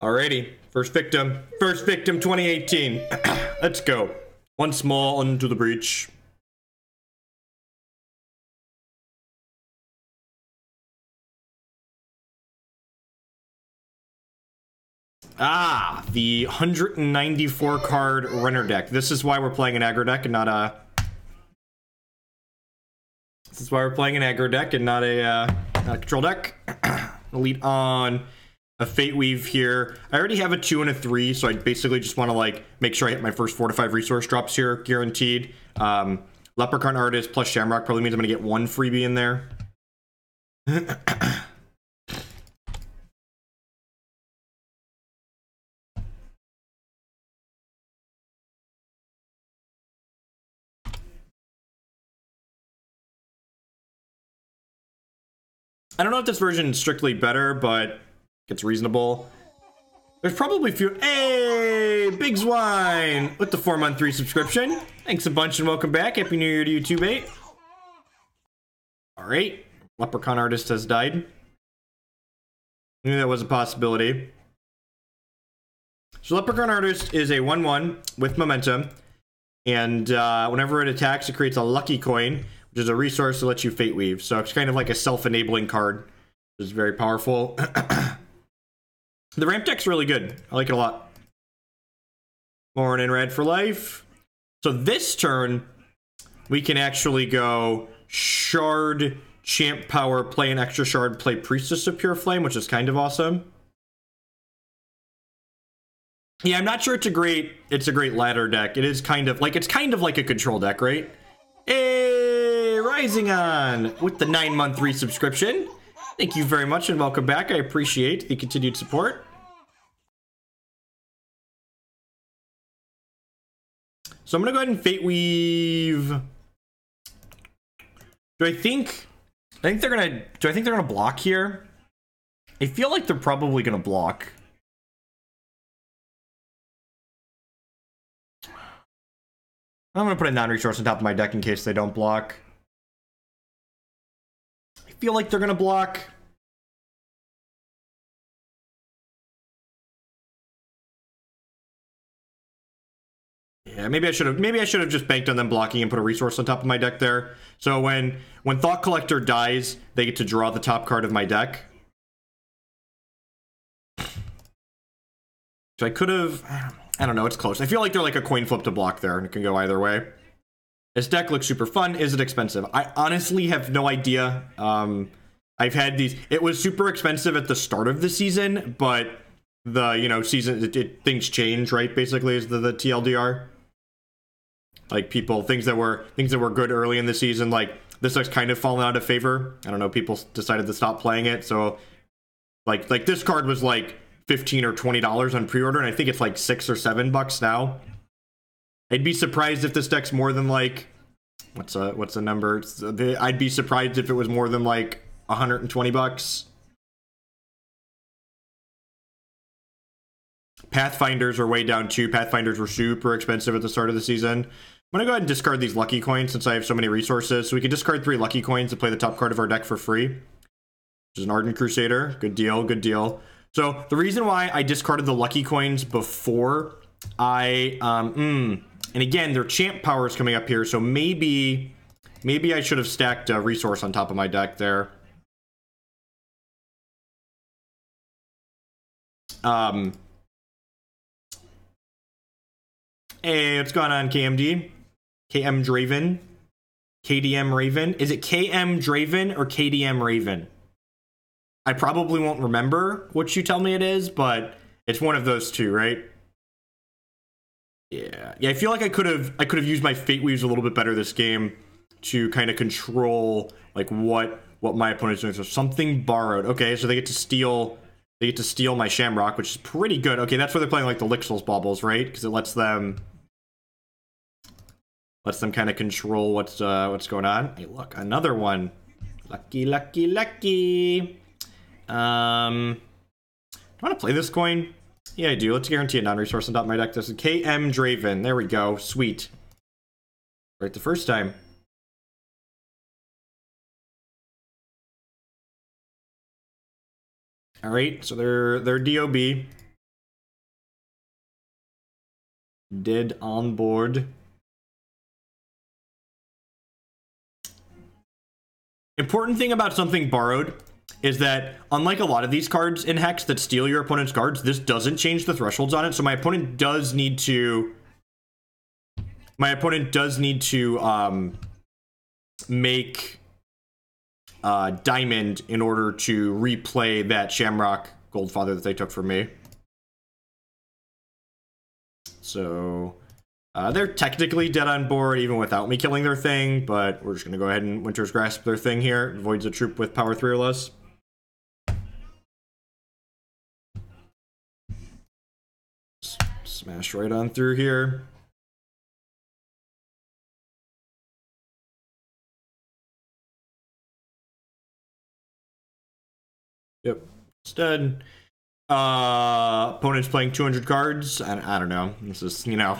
Alrighty, first victim 2018. Let's go. One small into the breach. Ah, the 194 card runner deck. This is why we're playing an aggro deck and not a... This is why we're playing an aggro deck and not a control deck. Elite on a Fate Weave here. I already have a 2 and a 3, so I basically just want to like make sure I hit my first 4 to 5 resource drops here, guaranteed. Leprechaun Artist plus Shamrock probably means I'm gonna get one freebie in there. I don't know if this version is strictly better, but it's reasonable. There's probably few. Hey, Big Zwine with the 4-month 3 subscription. Thanks a bunch and welcome back. Happy New Year to you too, mate. All right, Leprechaun Artist has died. Knew that was a possibility. So Leprechaun Artist is a 1/1 with momentum, and whenever it attacks, it creates a lucky coin, which is a resource to let you Fate Weave. So it's kind of like a self-enabling card, which is very powerful. The ramp deck's really good. I like it a lot. Morning Red for life. So this turn, we can actually go Shard, Champ Power, play an extra Shard, play Priestess of Pureflame, which is kind of awesome. Yeah, I'm not sure it's a great ladder deck. It is kind of like a control deck, right? Hey, Rising On with the 9-month resubscription. Thank you very much and welcome back. I appreciate the continued support. So I'm gonna go ahead and Fate Weave. Do I think they're gonna block here? I feel like they're probably gonna block. I'm gonna put a non-resource on top of my deck in case they don't block. I feel like they're gonna block. Yeah, maybe I should have just banked on them blocking and put a resource on top of my deck there. So when Thought Collector dies, they get to draw the top card of my deck. So I could have, I don't know, it's close. I feel like they're like a coin flip to block there, and it can go either way. This deck looks super fun. Is it expensive? I honestly have no idea. I've had these. It was super expensive at the start of the season, but the season things change, right? Basically, is the TLDR. Like things that were good early in the season, like this deck's kind of fallen out of favor. I don't know. People decided to stop playing it, so like this card was like $15 or $20 on pre-order, and I think it's like $6 or $7 now. I'd be surprised if this deck's more than like what's the number? I'd be surprised if it was more than like $120. Pathfinders are way down too. Pathfinders were super expensive at the start of the season. I'm gonna go ahead and discard these lucky coins since I have so many resources. So we can discard 3 lucky coins to play the top card of our deck for free, which is an Ardent Crusader. Good deal, good deal. So the reason why I discarded the lucky coins before and again, their champ power is coming up here, so maybe I should have stacked a resource on top of my deck there. Hey, what's going on, KMD? KM Draven? KDM Raven? Is it KM Draven or KDM Raven? I probably won't remember what you tell me it is, but it's one of those two, right? Yeah, I feel like I could have used my Fate Weaves a little bit better this game to kind of control like what my opponent's doing. So something borrowed. Okay, so they get to steal my Shamrock, which is pretty good. Okay, that's where they're playing like the Lixil's baubles, right? Because it lets them kind of control what's going on. Hey, look, another one. Lucky. Do I want to play this coin? Yeah, I do. Let's guarantee a non-resource on top of my deck. This is KM Draven. There we go. Sweet. Right the first time. All right, so they're DOB. Dead on board. Important thing about something borrowed is that, unlike a lot of these cards in Hex that steal your opponent's cards, this doesn't change the thresholds on it. So my opponent does need to... make Diamond in order to replay that Shamrock Goldfather that they took from me. So they're technically dead on board even without me killing their thing, but we're just going to go ahead and Winter's Grasp their thing here. Voids a troop with power 3 or less. Smash right on through here. Yep, it's dead. Opponent's playing 200 cards. I don't know. This is, you know,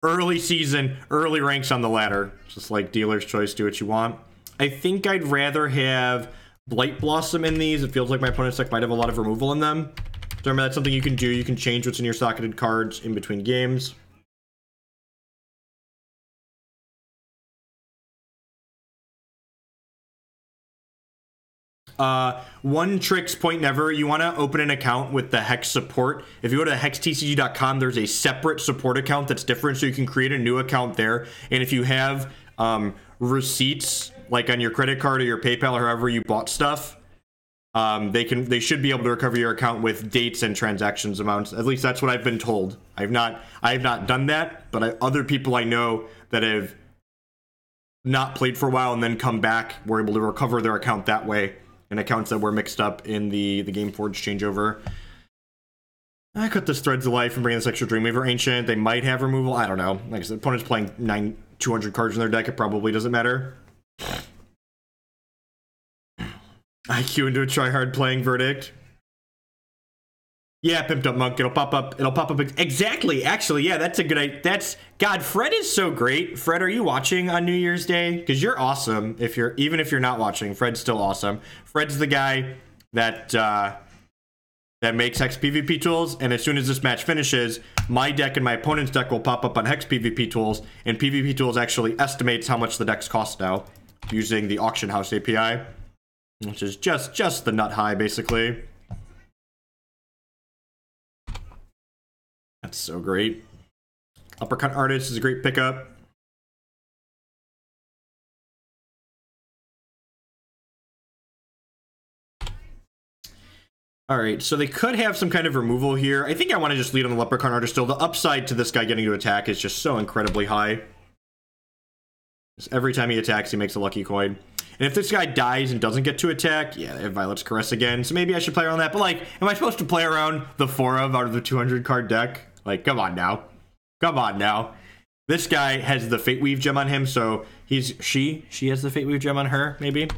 early season, early ranks on the ladder. Just like dealer's choice, do what you want. I think I'd rather have Blight Blossom in these. It feels like my opponent's deck might have a lot of removal in them. So remember, that's something you can do. You can change what's in your socketed cards in between games. One tricks point never. You want to open an account with the Hex support. If you go to hextcg.com, there's a separate support account that's different, so you can create a new account there. And if you have receipts, like on your credit card or your PayPal or however you bought stuff, they should be able to recover your account with dates and transactions amounts. At least that's what I've been told. I have not done that, but other people I know that have not played for a while and then come back were able to recover their account that way. And accounts that were mixed up in the Gameforge changeover. I cut this Threads of Life and bring this extra Dreamweaver Ancient. They might have removal. I don't know. Like I said, opponent's playing 200 cards in their deck. It probably doesn't matter. IQ into a try-hard playing Verdict. Yeah, Pimped Up Monk. It'll pop up. Exactly. Actually, yeah, that's a good idea. God, Fred is so great. Fred, are you watching on New Year's Day? Because you're awesome. Even if you're not watching, Fred's still awesome. Fred's the guy that makes Hex PvP tools, and as soon as this match finishes, my deck and my opponent's deck will pop up on Hex PvP tools, and PvP tools actually estimates how much the decks cost now using the Auction House API, which is just the nut high, basically. That's so great. Leprechaun Artist is a great pickup. Alright, so they could have some kind of removal here. I think I want to just lead on the Leprechaun Artist still. The upside to this guy getting to attack is just so incredibly high. Every time he attacks, he makes a lucky coin. And if this guy dies and doesn't get to attack, yeah, they have Violet's Caress again. So maybe I should play around that. But, like, am I supposed to play around the 4 of out of the 200 card deck? Like, come on now. Come on now. This guy has the Fate Weave gem on him, so she has the Fate Weave gem on her, maybe?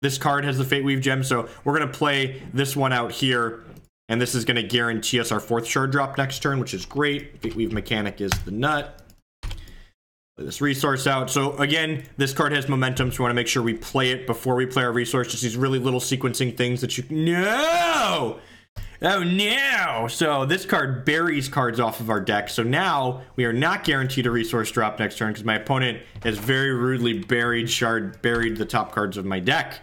This card has the Fate Weave gem, so we're going to play this one out here, and this is going to guarantee us our 4th shard drop next turn, which is great. Fate Weave mechanic is the nut. Play this resource out. So again, this card has momentum, so we want to make sure we play it before we play our resource. Just these really little sequencing things that you... No! Oh no! So this card buries cards off of our deck. So now we are not guaranteed a resource drop next turn because my opponent has very rudely buried the top cards of my deck.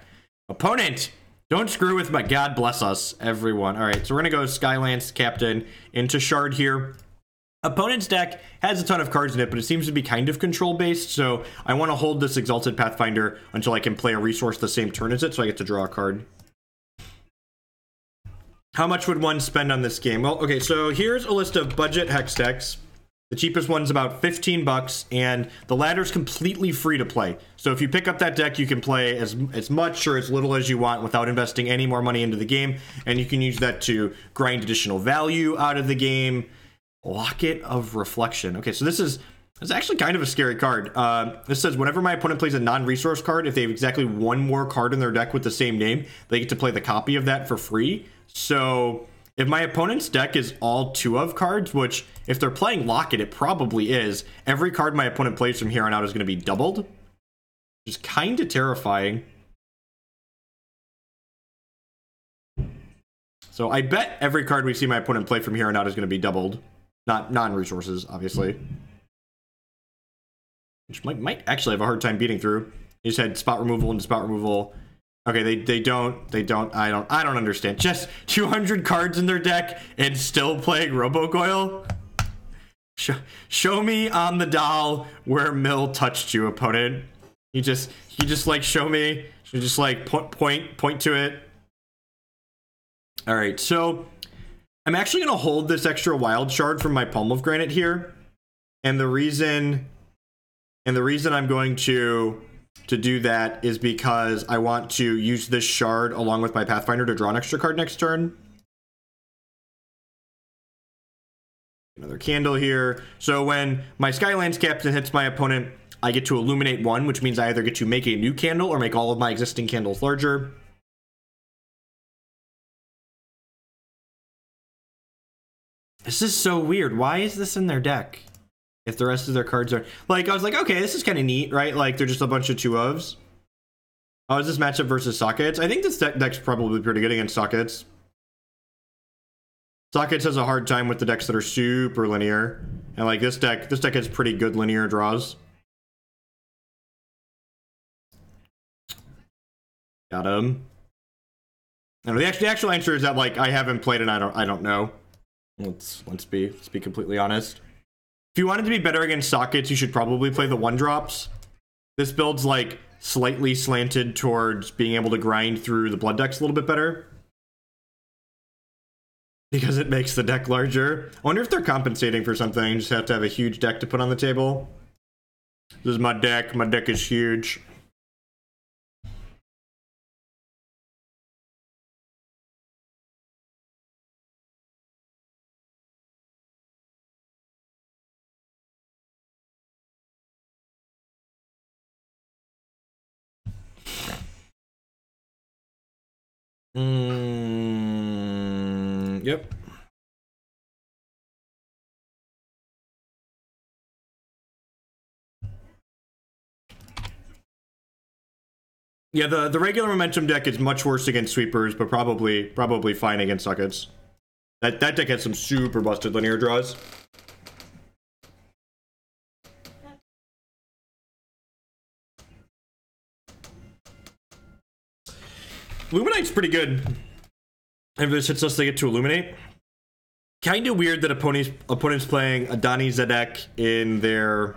Opponent, don't screw with my... God bless us, everyone. All right, so we're going to go Skylance Captain into Shard here. Opponent's deck has a ton of cards in it, but it seems to be kind of control-based, so I want to hold this Exalted Pathfinder until I can play a resource the same turn as it, so I get to draw a card. How much would one spend on this game? Well, okay, so here's a list of budget Hex decks. The cheapest one's about 15 bucks, and the ladder's completely free to play. So if you pick up that deck, you can play as much or as little as you want without investing any more money into the game, and you can use that to grind additional value out of the game. Locket of Reflection. Okay, so this is actually kind of a scary card. This says whenever my opponent plays a non-resource card, if they have exactly one more card in their deck with the same name, they get to play the copy of that for free. So if my opponent's deck is all 2 of cards, which if they're playing Locket, it probably is, every card my opponent plays from here on out is going to be doubled. Which is kind of terrifying. So I bet every card we see my opponent play from here on out is going to be doubled. Not non-resources, obviously. Which might actually have a hard time beating through. You just had spot removal and spot removal. Okay, they don't, I don't understand. Just 200 cards in their deck and still playing Robocoil? Show me on the doll where Mill touched you, opponent. You just like show me. You just like point to it. All right, so I'm actually gonna hold this extra wild shard from my Palm of Granite here, and the reason I'm going to do that is because I want to use this shard along with my Pathfinder to draw an extra card next turn. Another candle here. So when my Skylance Captain hits my opponent, I get to illuminate one, which means I either get to make a new candle or make all of my existing candles larger. This is so weird. Why is this in their deck? If the rest of their cards are... Like, I was like, okay, this is kind of neat, right? Like, they're just a bunch of 2-ofs. Oh, is this matchup versus Sockets? I think this deck's probably pretty good against Sockets. Sockets has a hard time with the decks that are super linear. And, like, this deck has pretty good linear draws. Got him. And the actual answer is that, like, I haven't played and I don't know. Let's be completely honest. If you wanted to be better against Sockets, you should probably play the 1-drops. This build's like slightly slanted towards being able to grind through the blood decks a little bit better, because it makes the deck larger. I wonder if they're compensating for something. You just have to have a huge deck to put on the table. This is my deck. My deck is huge. Yep. Yeah, the regular momentum deck is much worse against sweepers, but probably fine against Sockets. That deck has some super busted linear draws. Illuminate's pretty good. If this hits us, they get to Illuminate. Kind of weird that opponents playing Adani Zedek in their...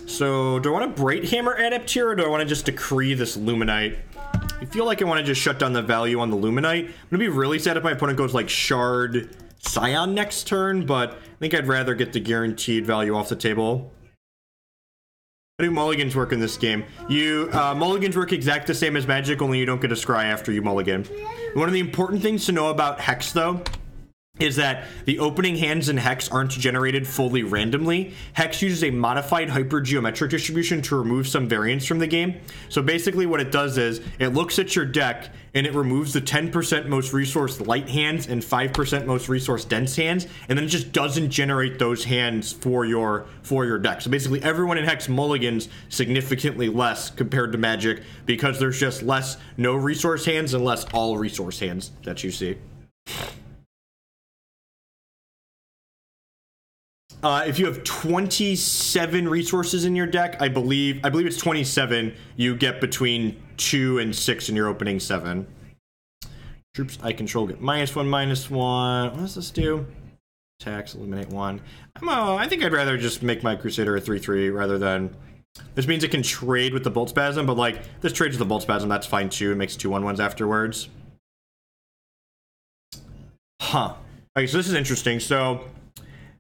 So, do I want to Brighthammer Adept here, or do I want to just Decree this Luminite? I feel like I want to just shut down the value on the Luminite. I'm going to be really sad if my opponent goes like Shard Scion next turn, but I think I'd rather get the guaranteed value off the table. How do mulligans work in this game? Mulligans work exact the same as Magic, only you don't get a scry after you mulligan. One of the important things to know about Hex, though, is that the opening hands in Hex aren't generated fully randomly. Hex uses a modified hypergeometric distribution to remove some variance from the game. So basically what it does is, it looks at your deck, and it removes the 10% most resource light hands and 5% most resource dense hands, and then it just doesn't generate those hands for your deck. So basically everyone in Hex mulligans significantly less compared to Magic, because there's just less no resource hands and less all resource hands that you see. If you have 27 resources in your deck, I believe it's 27, you get between 2 and 6 in your opening 7. Troops I control get -1/-1. What does this do? Attacks, eliminate 1. I think I'd rather just make my Crusader a 3/3 rather than... This means it can trade with the Bolt Spasm, but like, this trades with the Bolt Spasm, that's fine too. It makes 2/1/1s afterwards. Huh. Okay, so this is interesting. So...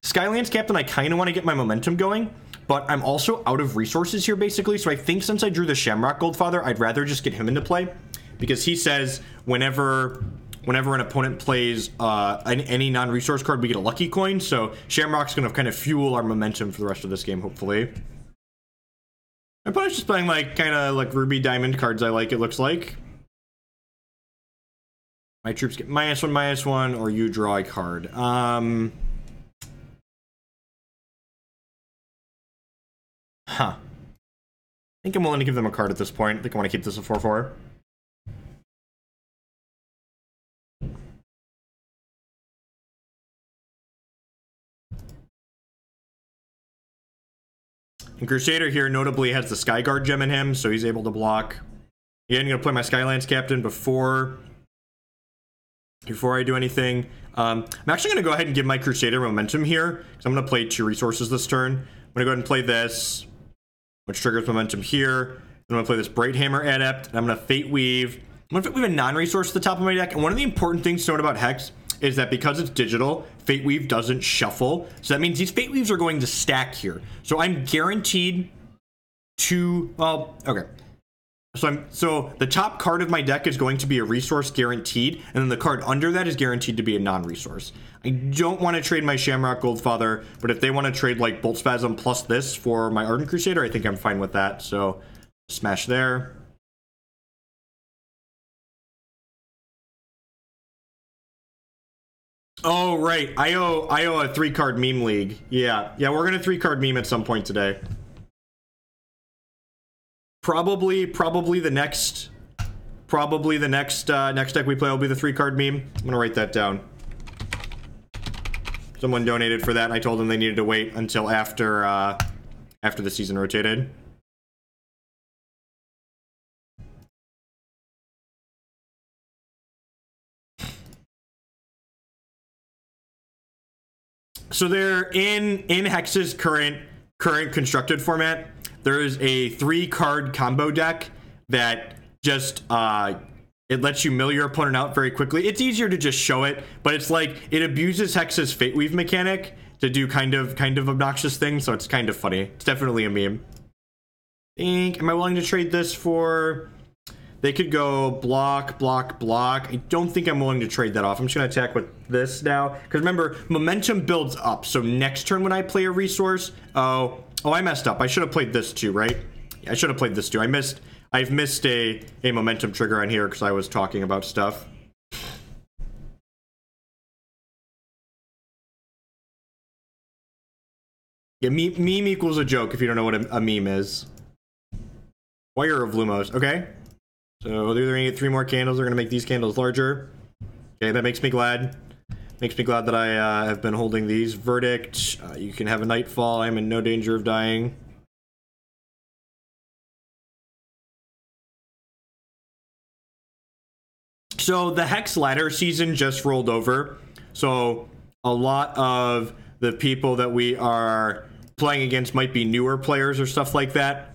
Skylance Captain, I kind of want to get my momentum going, but I'm also out of resources here, basically. So I think since I drew the Shamrock Goldfather, I'd rather just get him into play, because he says whenever an opponent plays any non-resource card, we get a lucky coin. So Shamrock's going to kind of fuel our momentum for the rest of this game, hopefully. My opponent's just playing like kind of like Ruby Diamond cards I like, it looks like. My troops get -1/-1, or you draw a card. Huh. I think I'm willing to give them a card at this point. I think I want to keep this a 4/4. And Crusader here notably has the Skyguard gem in him, so he's able to block. Again, I'm going to play my Skylance Captain before I do anything. I'm actually going to go ahead and give my Crusader momentum here, because I'm going to play 2 resources this turn. I'm going to go ahead and play this, which triggers momentum here. I'm going to play this Brighthammer Adept, and I'm going to Fate Weave. I'm going to Fate Weave a non-resource at the top of my deck, and one of the important things to note about Hex is that because it's digital, Fate Weave doesn't shuffle. So that means these Fate Weaves are going to stack here. So I'm guaranteed to, well, okay. So the top card of my deck is going to be a resource guaranteed, and then the card under that is guaranteed to be a non-resource. I don't want to trade my Shamrock Goldfather, but if they want to trade like Bolt Spasm plus this for my Ardent Crusader, I think I'm fine with that. So smash there. Oh, right. I owe a 3-card meme league. Yeah, we're gonna 3-card meme at some point today. Probably the next deck we play will be the 3-card meme. I'm gonna write that down. Someone donated for that, and I told them they needed to wait until after the season rotated. So they're in Hex's current constructed format. There is a 3-card combo deck that just it lets you mill your opponent out very quickly. It's easier to just show it, but it's like it abuses Hex's Fate Weave mechanic to do kind of obnoxious things, so it's kind of funny. It's definitely a meme. Am I willing to trade this for? They could go block. I don't think I'm willing to trade that off. I'm just going to attack with this now. Because remember, momentum builds up. So next turn when I play a resource... Oh, I messed up. I should have played this too, right? Yeah, I should have played this too. I've missed a momentum trigger on here because I was talking about stuff. Yeah, meme equals a joke if you don't know what a meme is. Wire of Lumos. Okay. So they're going to get 3 more candles. They're going to make these candles larger. Okay, that makes me glad. Makes me glad that I have been holding these. Verdict. You can have a Nightfall. I'm in no danger of dying. So the Hex ladder season just rolled over. So a lot of the people that we are playing against might be newer players or stuff like that.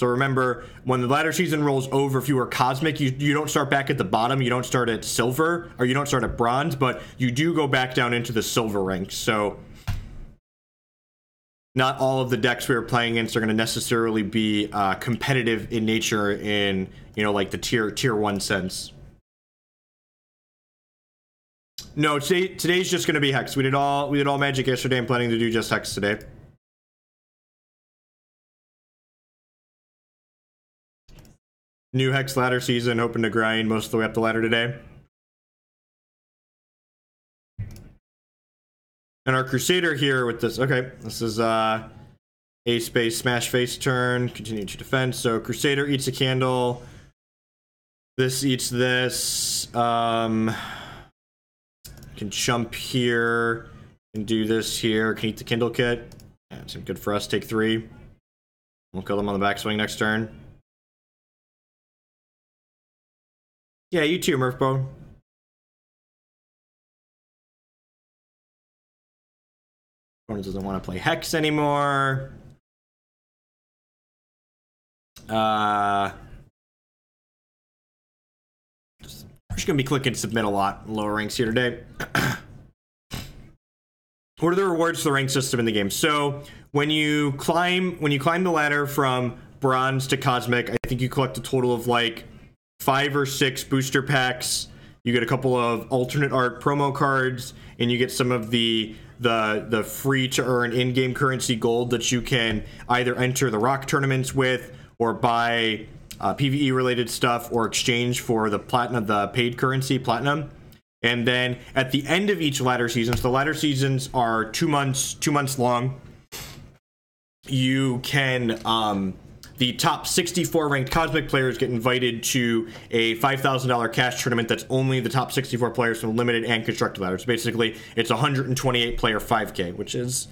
So remember, when the ladder season rolls over, if you are Cosmic, you don't start back at the bottom. You don't start at Silver, or you don't start at Bronze, but you do go back down into the Silver ranks. So not all of the decks we are playing against are going to necessarily be competitive in nature in, like the tier 1 sense. No, today's just going to be Hex. We did all Magic yesterday. I'm planning to do just Hex today. New Hex ladder season, hoping to grind most of the way up the ladder today. And our Crusader here with this, okay, this is a space smash face turn, continue to defend. So Crusader eats a candle. This eats this. Can jump here and do this here. Can eat the Kindle kit. That's good for us. Take 3. We'll kill them on the backswing next turn. Yeah, you too, Murphbo. Opponent doesn't want to play Hex anymore. We're just gonna be clicking submit a lot in lower ranks here today. What are the rewards for the rank system in the game? So when you climb the ladder from Bronze to Cosmic, I think you collect a total of like 5 or 6 booster packs. You get a couple of alternate art promo cards, and you get some of the free to earn in-game currency gold that you can either enter the rock tournaments with, or buy PvE related stuff, or exchange for the platinum, the paid currency platinum. And then at the end of each ladder season, so the ladder seasons are 2 months long. You can the top 64 ranked Cosmic players get invited to a $5,000 cash tournament that's only the top 64 players from limited and constructed ladders. So basically, it's a 128 player 5K, which is,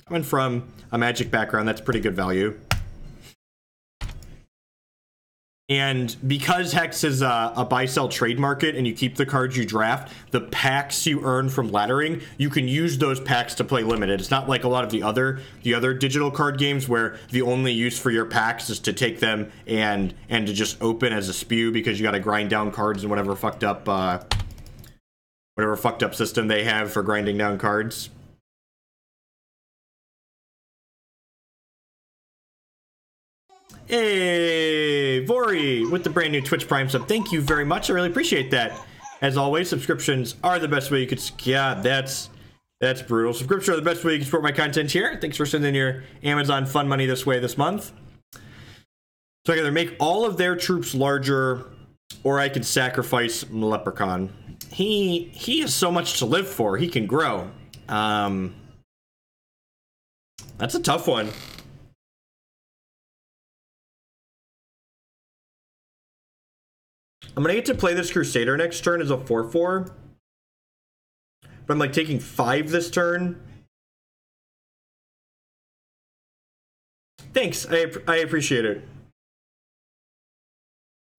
Coming from a Magic background, that's pretty good value. And because Hex is a buy-sell trade market and you keep the cards you draft, the packs you earn from laddering, you can use those packs to play limited. It's not like a lot of the other digital card games where the only use for your packs is to take them and to just open as a spew because you got to grind down cards and whatever fucked up system they have for grinding down cards. Hey, Vori with the brand new Twitch Prime sub. Thank you very much. I really appreciate that. As always, subscriptions are the best way you could... Yeah, that's brutal. Subscriptions are the best way you can support my content here. Thanks for sending your Amazon fun money this way this month. So I can either make all of their troops larger, or I could sacrifice Leprechaun. He has so much to live for. He can grow. That's a tough one. I'm gonna get to play this Crusader next turn as a 4/4. But I'm like taking 5 this turn. Thanks, I appreciate it.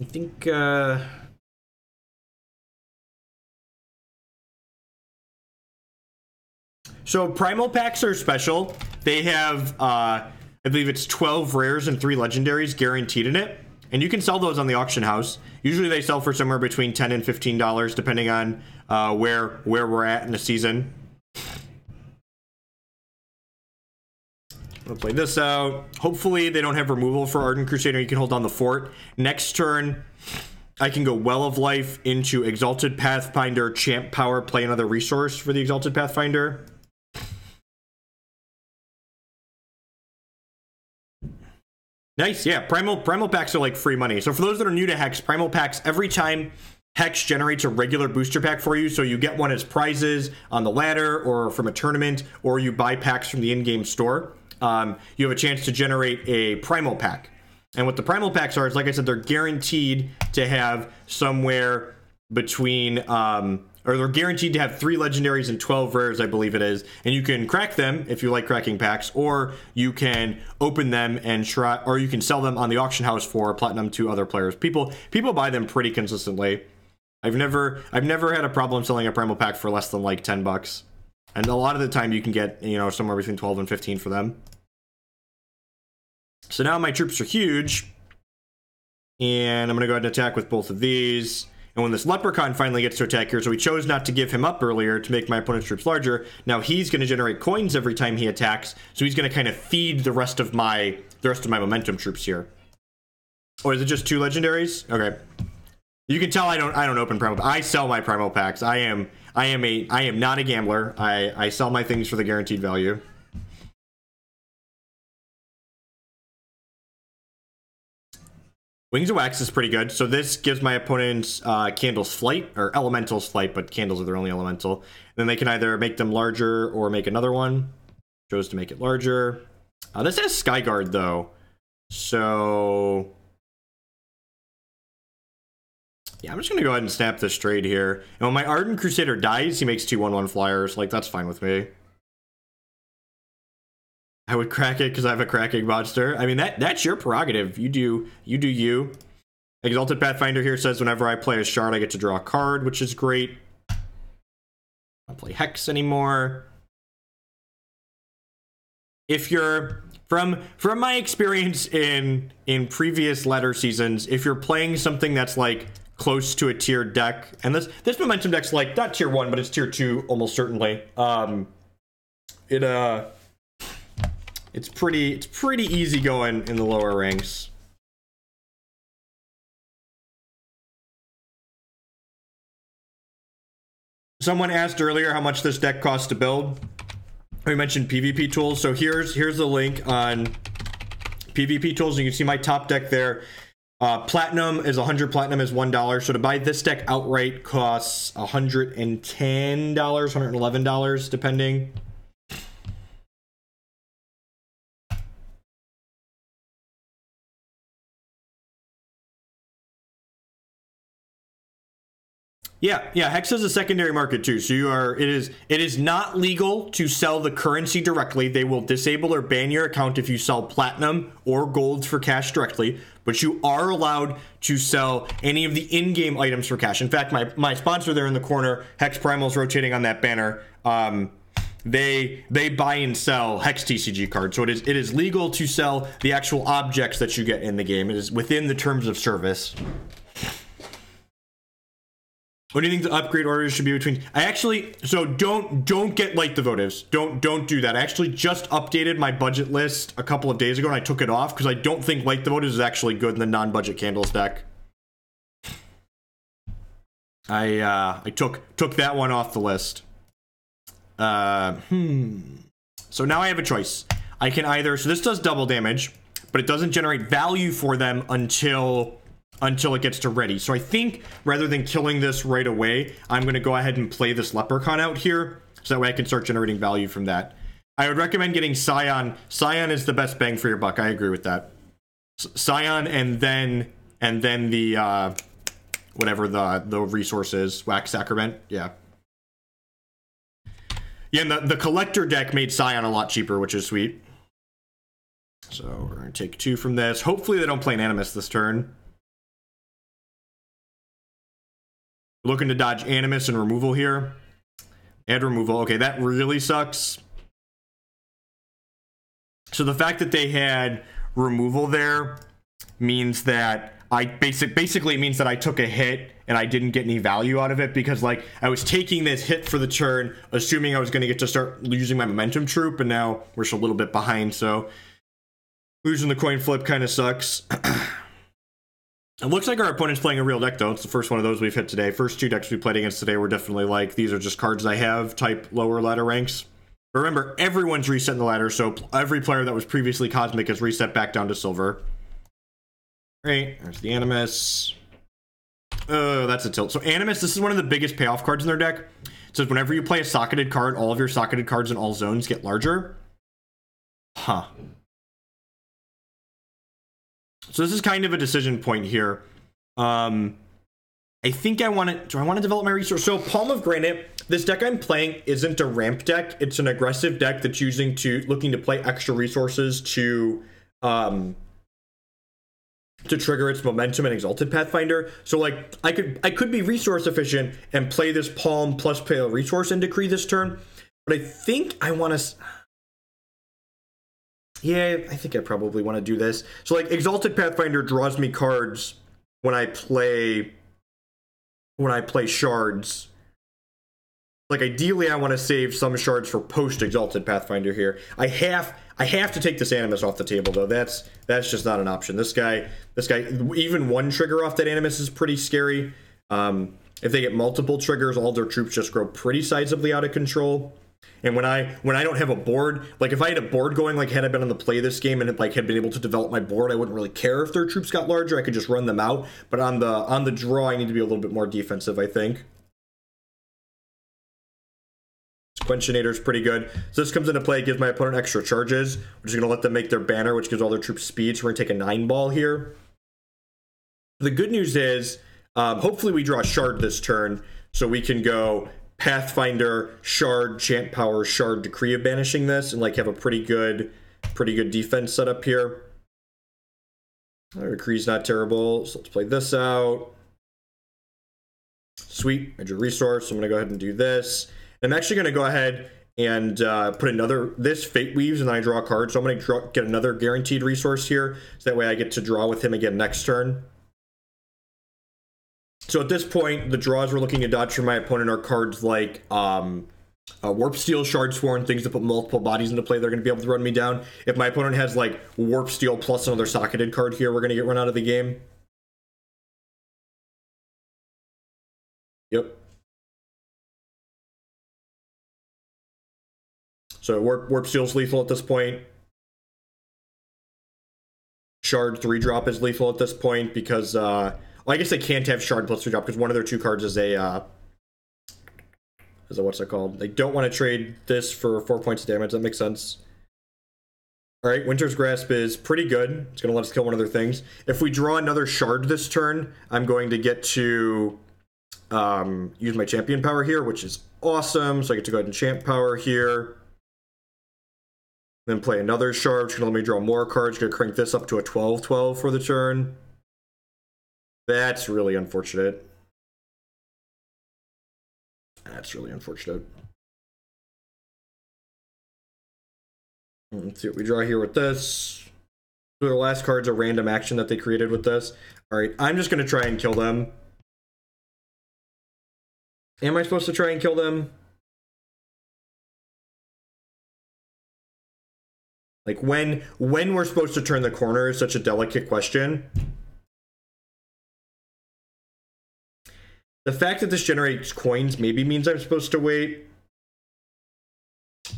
I think so primal packs are special. They have I believe it's 12 rares and 3 legendaries guaranteed in it. And you can sell those on the auction house. Usually they sell for somewhere between $10 and $15, depending on where we're at in the season. I'll play this out. Hopefully they don't have removal for Ardent Crusader. You can hold on the fort. Next turn, I can go Well of Life into Exalted Pathfinder, Champ Power, play another resource for the Exalted Pathfinder. Nice, yeah. Primal packs are like free money. So for those that are new to Hex, Primal packs, every time Hex generates a regular booster pack for you, so you get one as prizes on the ladder or from a tournament, or you buy packs from the in-game store, you have a chance to generate a Primal pack. And what the Primal packs are is, like I said, they're guaranteed to have somewhere between... or they're guaranteed to have 3 legendaries and 12 rares, I believe it is. And you can crack them if you like cracking packs, or you can open them and try, or you can sell them on the auction house for platinum to other players. People buy them pretty consistently. I've never had a problem selling a primal pack for less than like $10. And a lot of the time you can get, you know, somewhere between 12 and 15 for them. So now my troops are huge. And I'm going to go ahead and attack with both of these. And when this Leprechaun finally gets to attack here, so we chose not to give him up earlier to make my opponent's troops larger. Now he's going to generate coins every time he attacks, so he's going to kind of feed the rest of my momentum troops here. Or is it just 2 legendaries? Okay. You can tell I don't open primal. I sell my primal packs. I am not a gambler. I sell my things for the guaranteed value. Wings of Wax is pretty good. So this gives my opponents Candle's Flight, or Elemental's Flight, but Candles are their only elemental. And then they can either make them larger or make another one. Chose to make it larger. This has Skyguard, though. So... yeah, I'm just going to go ahead and snap this trade here. And when my Ardent Crusader dies, he makes 2 1/1 flyers. Like, that's fine with me. I would crack it because I have a cracking monster. I mean, that's your prerogative. You do you. Exalted Pathfinder here says whenever I play a shard, I get to draw a card, which is great. I don't play Hex anymore. If you're from my experience in previous ladder seasons, if you're playing something that's like close to a tiered deck, and this momentum deck's like not tier 1, but it's tier 2 almost certainly. It's pretty easy going in the lower ranks. Someone asked earlier how much this deck costs to build. We mentioned PvP tools, so here's the link on PvP tools. You can see my top deck there. Platinum is 100 platinum is $1. So to buy this deck outright costs $110, $111 depending. Yeah, Hex is a secondary market too. So it is not legal to sell the currency directly. They will disable or ban your account if you sell platinum or gold for cash directly, but you are allowed to sell any of the in-game items for cash. In fact, my sponsor there in the corner, Hex Primal's rotating on that banner. They buy and sell Hex TCG cards. So it is legal to sell the actual objects that you get in the game. It is within the terms of service. What do you think the upgrade orders should be between? So don't get Light the Votives. Don't do that. I actually just updated my budget list a couple of days ago and I took it off because I don't think Light the Votives is actually good in the non-budget candles deck. I took that one off the list. So now I have a choice. I can either, so this does double damage, but it doesn't generate value for them until it gets to ready. So I think rather than killing this right away, I'm going to go ahead and play this Leprechaun out here, so that way I can start generating value from that. I would recommend getting Scion. Scion is the best bang for your buck. I agree with that. Scion and then the whatever the resource is, Wax Sacrament. Yeah. Yeah, and the collector deck made Scion a lot cheaper, which is sweet. So we're going to take 2 from this. Hopefully they don't play an Animus this turn. Looking to dodge Animus and removal here. Add removal. Okay, that really sucks. So the fact that they had removal there means that basically means that I took a hit and I didn't get any value out of it, because like I was taking this hit for the turn assuming I was going to get to start using my momentum troop, and now we're just a little bit behind, so losing the coin flip kind of sucks. It looks like our opponent's playing a real deck, though. It's the first one of those we've hit today. First 2 decks we played against today were definitely like, these are just cards I have type lower ladder ranks. But remember, everyone's resetting the ladder, so every player that was previously Cosmic is reset back down to Silver. Right, there's the Animus. Oh, that's a tilt. So Animus, this is one of the biggest payoff cards in their deck. It says whenever you play a socketed card, all of your socketed cards in all zones get larger. Huh. So this is kind of a decision point here. I think do I want to develop my resource? So Palm of Granite, this deck I'm playing isn't a ramp deck. It's an aggressive deck that's looking to play extra resources to trigger its momentum and Exalted Pathfinder. So like I could be resource efficient and play this Palm plus play a resource in Decree this turn. But I think I want to... Yeah, I think I probably want to do this. So like Exalted Pathfinder draws me cards when I play shards. Like ideally I want to save some shards for post Exalted Pathfinder here. I have to take this Animus off the table though. That's just not an option. This guy, even one trigger off that Animus is pretty scary. If they get multiple triggers, all their troops just grow pretty sizably out of control. And when I don't have a board, like if I had a board going, like had I been on the play this game and like had been able to develop my board, I wouldn't really care if their troops got larger. I could just run them out. But on the draw, I need to be a little bit more defensive, I think. Sequentionator is pretty good. So this comes into play, gives my opponent extra charges, which is going to let them make their banner, which gives all their troops speed. So we're going to take a 9-ball here. The good news is, hopefully we draw a shard this turn, so we can go Pathfinder, Shard, Chant Power, Shard, Decree of Banishing this, and like have a pretty good defense set up here. Our Decree's not terrible, so let's play this out. Sweet, major resource. So I'm going to go ahead and do this. I'm actually going to go ahead and put this Fate Weaves, and then I draw a card. So I'm going to get another guaranteed resource here, so that way I get to draw with him again next turn. So at this point, the draws we're looking to dodge for my opponent are cards like Warp Steel, Shard Sworn, things that put multiple bodies into play. They're going to be able to run me down. If my opponent has like Warp Steel plus another socketed card here, we're going to get run out of the game. Yep. So Warp Steel's lethal at this point. Shard 3-drop is lethal at this point because... well, I guess they can't have Shard plus 3-drop because one of their 2 cards is a what's it called? They don't want to trade this for 4 points of damage. That makes sense. All right, Winter's Grasp is pretty good. It's going to let us kill one of their things. If we draw another Shard this turn, I'm going to get to use my champion power here, which is awesome. So I get to go ahead and champ power here. Then play another shard, which is going to let me draw more cards. Going to crank this up to a 12/12 for the turn. That's really unfortunate. That's really unfortunate. Let's see what we draw here with this. So their last card's a random action that they created with this. Alright, I'm just going to try and kill them. Am I supposed to try and kill them? Like, when we're supposed to turn the corner is such a delicate question. The fact that this generates coins maybe means I'm supposed to wait.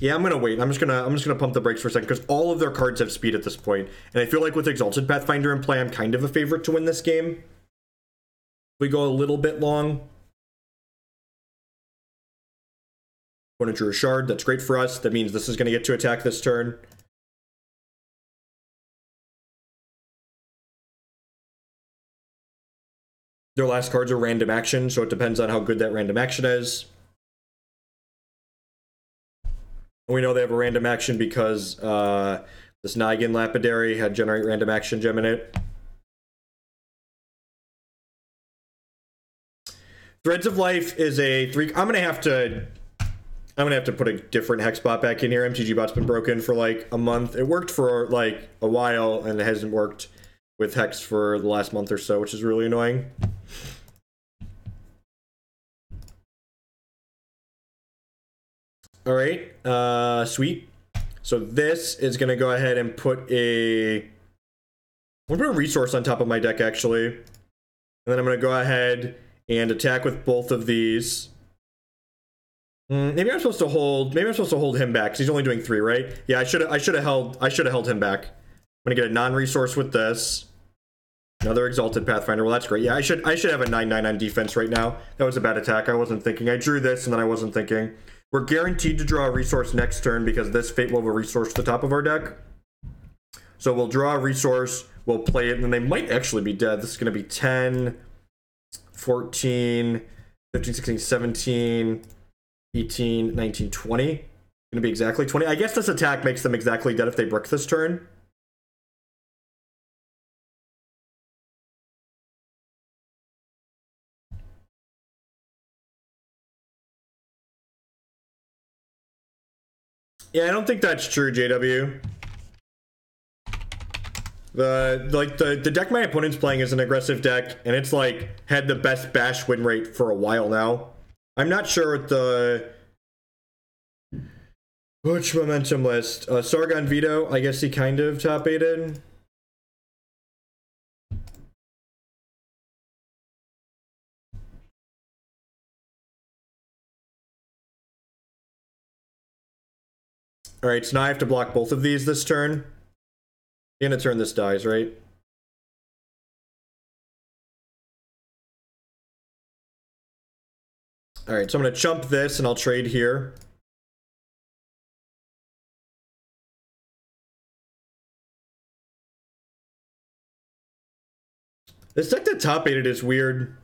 Yeah, I'm gonna wait. I'm just gonna pump the brakes for a second because all of their cards have speed at this point, and I feel like with Exalted Pathfinder in play, I'm kind of a favorite to win this game. We go a little bit long. Opponent drew a shard. That's great for us. That means this is gonna get to attack this turn. Their last card's a random action, so it depends on how good that random action is. We know they have a random action because this Nigan Lapidary had generate random action gem in it. Threads of Life is a 3. I'm gonna have to put a different hex bot back in here. MTG bot's been broken for like a month. It worked for like a while, and it hasn't worked with hex for the last month or so, which is really annoying. All right, sweet. So this is gonna go ahead and put I'm gonna put a resource on top of my deck actually, and then I'm gonna go ahead and attack with both of these. Maybe I'm supposed to hold. Maybe I'm supposed to hold him back because he's only doing 3, right? Yeah, I should have held him back. I'm gonna get a non-resource with this. Another Exalted Pathfinder. Well, that's great. Yeah, I should have a 9/9 on defense right now. That was a bad attack. I wasn't thinking. I drew this and then I wasn't thinking. We're guaranteed to draw a resource next turn because this Fate will have a resource to the top of our deck. So we'll draw a resource, we'll play it, and then they might actually be dead. This is going to be 10, 14, 15, 16, 17, 18, 19, 20. It's going to be exactly 20. I guess this attack makes them exactly dead if they brick this turn. Yeah, I don't think that's true, JW. The deck my opponent's playing is an aggressive deck, and it's like had the best bash win rate for a while now. I'm not sure what which momentum list. Sargon Veto, I guess he kind of top 8'd. Alright, so now I have to block both of these this turn. The end of turn this dies, right? Alright, so I'm going to chump this and I'll trade here. This deck that top 8'd is weird.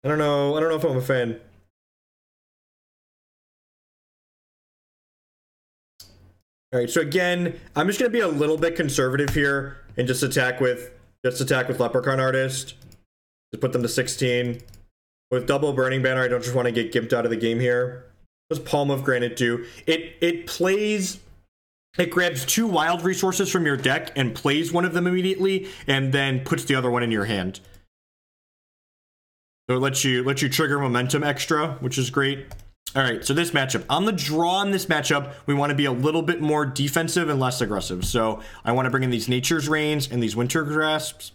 I don't know if I'm a fan. Alright, so again, I'm just gonna be a little bit conservative here and just attack with Leprechaun Artist. Just put them to 16. With double Burning Banner, I don't just want to get gimped out of the game here. What does Palm of Granite do? It grabs 2 wild resources from your deck and plays one of them immediately, and then puts the other one in your hand. So it lets you trigger momentum extra, which is great. All right, so this matchup. On the draw in this matchup, we want to be a little bit more defensive and less aggressive. So I want to bring in these Nature's Reigns and these Winter Grasps.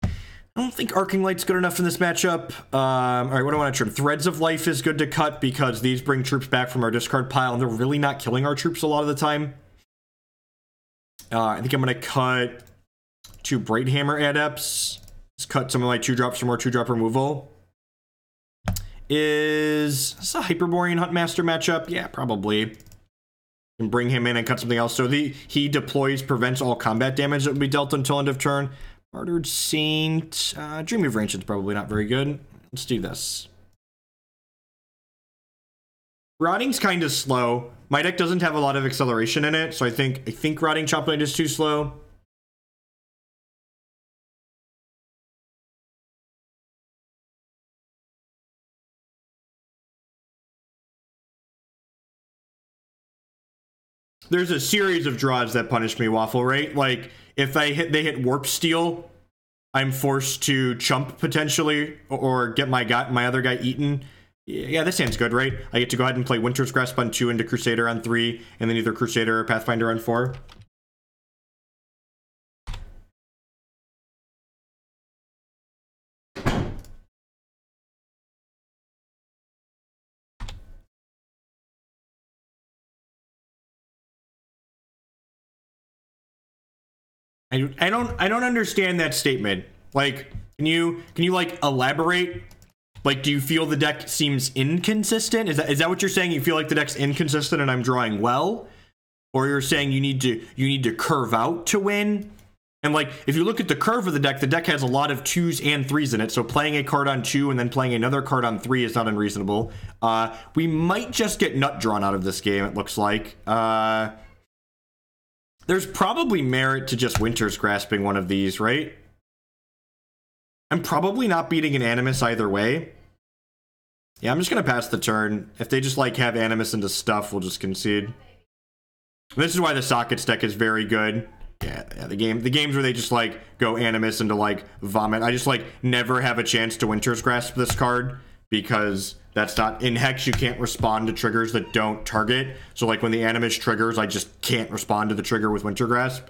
I don't think Arcing Light's good enough in this matchup. All right, what do I want to trim? Threads of Life is good to cut because these bring troops back from our discard pile, and they're really not killing our troops a lot of the time. I think I'm going to cut 2 Brighthammer Adepts. Just cut some of my 2-drops for more 2-drop removal. Is this a Hyperborean Huntmaster matchup? Yeah, probably. And bring him in and cut something else. So he deploys, prevents all combat damage that would be dealt until end of turn. Martyred Saint. Dreamweaver Ancient is probably not very good. Let's do this. Rotting's kind of slow. My deck doesn't have a lot of acceleration in it, so I think Rotting Chompknight is too slow. There's a series of draws that punish me, Waffle, right? Like, if they hit Warp Steel, I'm forced to chump potentially, or get my other guy eaten. Yeah, this hand's good, right? I get to go ahead and play Winter's Grasp on 2 into Crusader on 3, and then either Crusader or Pathfinder on 4. I don't understand that statement. Like, can you like elaborate? Like, do you feel the deck seems inconsistent? Is that what you're saying? You feel like the deck's inconsistent and I'm drawing well? Or you're saying you need to curve out to win? And like, if you look at the curve of the deck has a lot of 2s and 3s in it. So playing a card on 2 and then playing another card on 3 is not unreasonable. We might just get nut drawn out of this game, it looks like. There's probably merit to just Winter's Grasping one of these, right? I'm probably not beating an Animus either way. Yeah, I'm just gonna pass the turn. If they just like have Animus into stuff, we'll just concede. This is why the Sockets deck is very good. Yeah, the games where they just like go Animus into like Vomit. I just like never have a chance to Winter's Grasp this card because that's not in Hex. You can't respond to triggers that don't target. So like when the Animus triggers, I just can't respond to the trigger with Winter Grasp.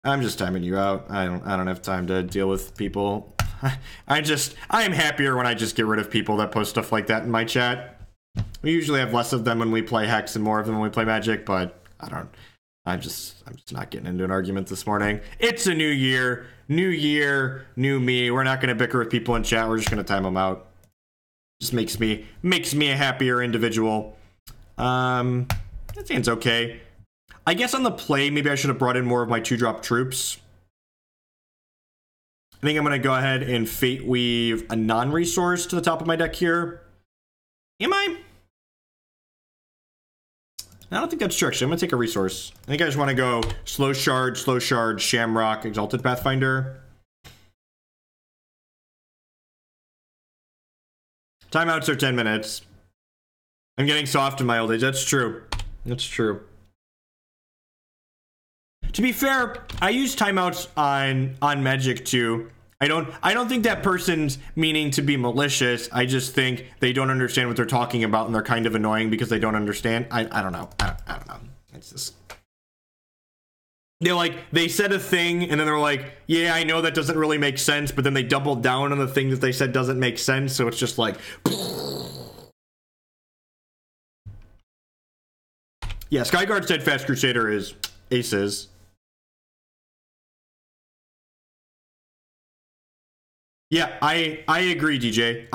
I'm just timing you out. I don't have time to deal with people. I am happier when I just get rid of people that post stuff like that in my chat. We usually have less of them when we play Hex and more of them when we play Magic, but I'm just not getting into an argument this morning. It's a new year, new me. We're not going to bicker with people in chat. We're just going to time them out. Just makes me a happier individual. That hand's okay. I guess on the play, maybe I should have brought in more of my 2-drop troops. I think I'm going to go ahead and Fate Weave a non-resource to the top of my deck here. Am I? I don't think that's true, actually. I'm going to take a resource. I think I just want to go Slow Shard, Shamrock, Exalted Pathfinder. Timeouts are 10 minutes. I'm getting soft in my old age. That's true. That's true. To be fair, I use timeouts on Magic too. I don't think that person's meaning to be malicious. I just think they don't understand what they're talking about and they're kind of annoying because they don't understand. I don't know. I don't know. It's just they said a thing and then they're like, yeah, I know that doesn't really make sense, but then they doubled down on the thing that they said doesn't make sense, so it's just like yeah, Skyguard Steadfast Crusader is aces. Yeah, I agree, DJ.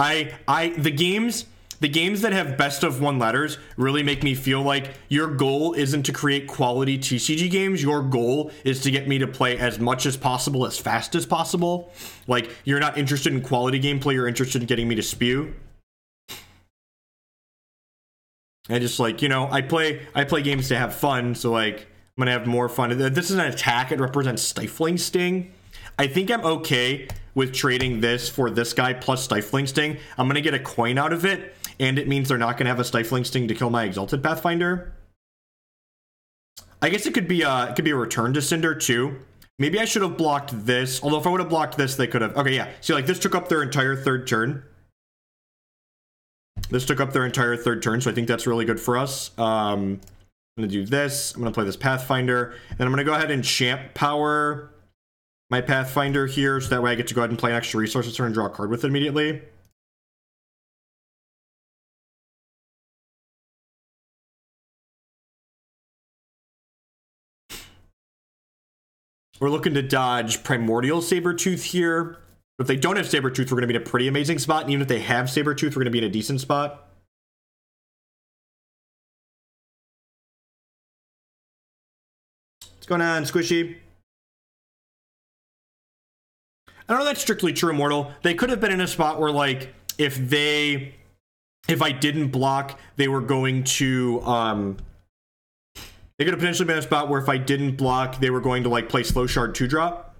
The games that have best of 1 ladders really make me feel like your goal isn't to create quality TCG games. Your goal is to get me to play as much as possible, as fast as possible. Like, you're not interested in quality gameplay, you're interested in getting me to spew. I just like, I play games to have fun, so like, I'm gonna have more fun. This is an attack, it represents Stifling Sting. I think I'm okay with trading this for this guy plus Stifling Sting. I'm going to get a coin out of it, and it means they're not going to have a Stifling Sting to kill my Exalted Pathfinder. I guess it could be a Return to Cinder too. Maybe I should have blocked this, although if I would have blocked this, they could have... Okay, yeah. See, like, this took up their entire 3rd turn. This took up their entire 3rd turn, so I think that's really good for us. I'm going to do this. I'm going to play this Pathfinder, and I'm going to go ahead and Champ Power my Pathfinder here, so that way I get to go ahead and play an extra resource this turn and draw a card with it immediately. We're looking to dodge Primordial Sabertooth here. If they don't have Sabertooth, we're going to be in a pretty amazing spot, and even if they have Sabertooth, we're going to be in a decent spot. What's going on, Squishy? I don't know that's strictly true, Immortal. They could have been in a spot where, like, if I didn't block, they were going to, they could have potentially been in a spot where if I didn't block, they were going to, like, play Slow Shard 2-drop.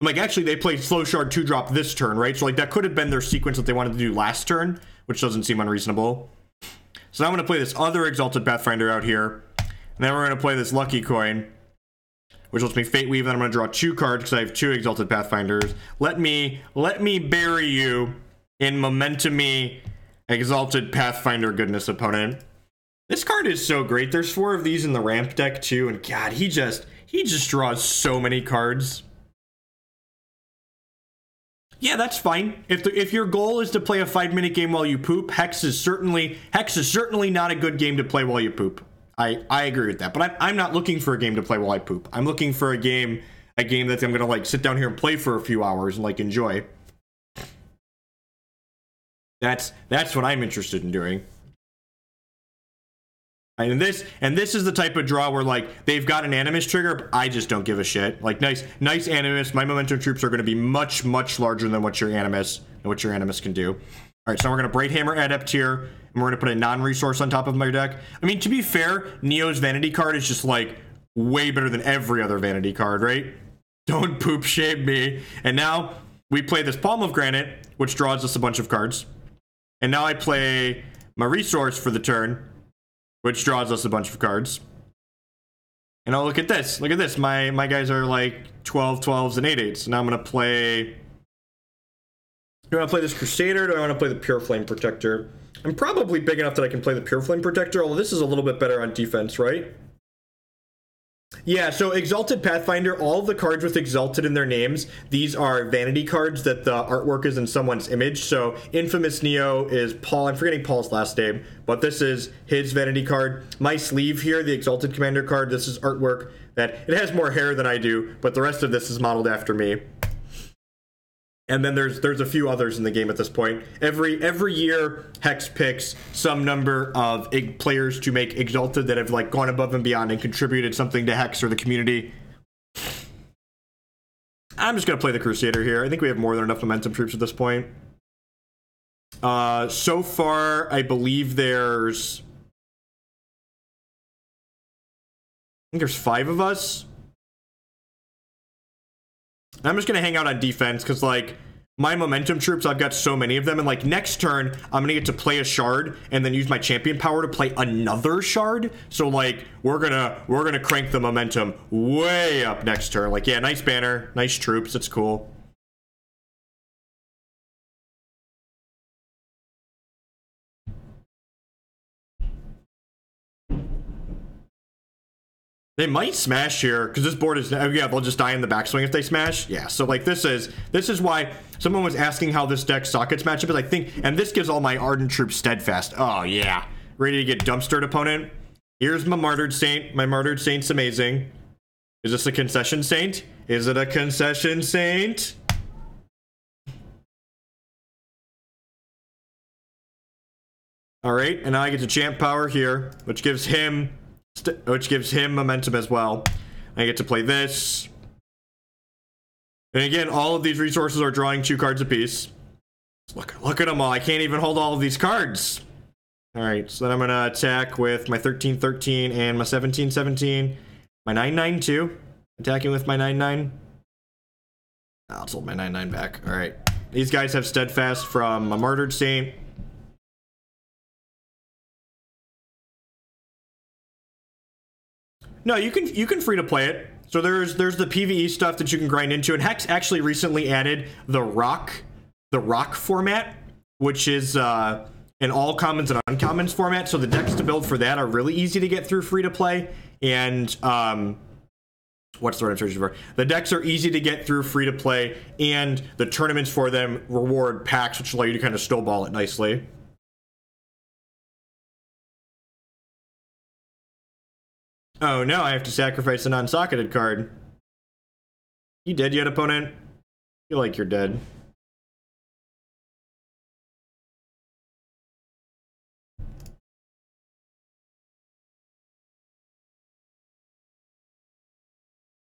Like, actually, they played Slow Shard 2-drop this turn, right? So, like, that could have been their sequence that they wanted to do last turn, which doesn't seem unreasonable. So now I'm going to play this other Exalted Pathfinder out here. And then we're going to play this Lucky Coin, which lets me Fate Weave. Then I'm going to draw 2 cards because I have 2 Exalted Pathfinders. Let me bury you in Momentum-y Exalted Pathfinder goodness, opponent. This card is so great. There's 4 of these in the ramp deck too, and God, he just draws so many cards. Yeah, that's fine. If your goal is to play a 5-minute game while you poop, Hex is certainly not a good game to play while you poop. I agree with that, but I'm not looking for a game to play while I poop. I'm looking for a game that I'm gonna, like, sit down here and play for a few hours and, like, enjoy. That's what I'm interested in doing. And this is the type of draw where, like, they've got an Animus trigger, but I just don't give a shit. Like, nice Animus. My Momentum troops are going to be much larger than what your Animus can do. All right, so we're going to Brighthammer Adept here, and we're going to put a non-resource on top of my deck. I mean, to be fair, Neo's Vanity card is just, like, way better than every other Vanity card, right? Don't poop shame me. And now we play this Palm of Granite, which draws us a bunch of cards. And now I play my resource for the turn, which draws us a bunch of cards. And oh, look at this. Look at this. My guys are like 12-12s and 8-8s. Now I'm going to play... Do I want to play this Crusader, or do I want to play the Pureflame Protector? I'm probably big enough that I can play the Pureflame Protector, although this is a little bit better on defense, right? Yeah, so Exalted Pathfinder, all of the cards with Exalted in their names, these are vanity cards that the artwork is in someone's image. So Infamous Neo is Paul, I'm forgetting Paul's last name, but this is his vanity card. My sleeve here, the Exalted Commander card, this is artwork that, it has more hair than I do, but the rest of this is modeled after me. And then there's a few others in the game at this point. Every year, Hex picks some number of players to make Exalted that have, like, gone above and beyond and contributed something to Hex or the community. I'm just gonna play the Crusader here. I think we have more than enough momentum troops at this point. So far, I believe there's 5 of us. I'm just gonna hang out on defense because, like, my momentum troops, I've got so many of them, and, like, next turn I'm gonna get to play a shard and then use my champion power to play another shard. So, like, we're gonna crank the momentum way up next turn. Like, yeah, nice banner, nice troops, it's cool. They might smash here, because this board is, yeah, they'll just die in the backswing if they smash. Yeah, so, like, this is why someone was asking how this deck sockets matchup is, I think, and this gives all my Ardent troops steadfast. Oh, yeah. Ready to get dumpstered, opponent? Here's my Martyred Saint. My Martyred Saint's amazing. Is this a concession saint? Is it a concession saint? All right, and now I get to champ power here, which gives him momentum as well. I get to play this. And again, all of these resources are drawing 2 cards apiece. Look at them all. I can't even hold all of these cards. All right, so then I'm going to attack with my 13-13 and my 17-17. My 9-9 too. Attacking with my 9-9. I'll hold my 9-9 back. All right. These guys have Steadfast from a Martyred Saint. No, you can free to play it. So there's the PvE stuff that you can grind into, and Hex actually recently added the rock format, which is an all commons and uncommons format. So the decks to build for that are really easy to get through free to play. And what's the word I'm searching for? The decks are easy to get through free to play, and the tournaments for them reward packs, which allow you to kind of snowball it nicely. Oh no, I have to sacrifice a non-socketed card. You dead yet, opponent? Feel like you're dead.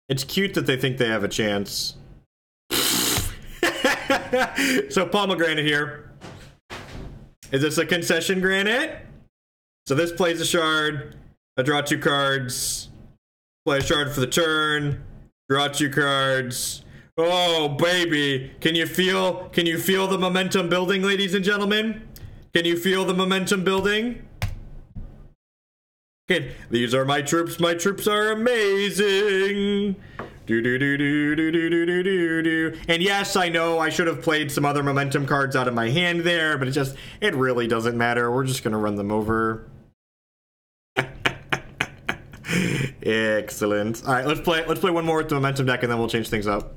It's cute that they think they have a chance. So Palm of Granite here. Is this a concession granite? So this plays a shard. I draw 2 cards. Play a shard for the turn. Draw 2 cards. Oh baby, can you feel the momentum building, ladies and gentlemen? Can you feel the momentum building? Okay, these are my troops. My troops are amazing. Do do do do do do do do do do. And yes, I know I should have played some other momentum cards out of my hand there, but it really doesn't matter. We're just gonna run them over. Excellent. All right, let's play one more with the momentum deck, and then we'll change things up.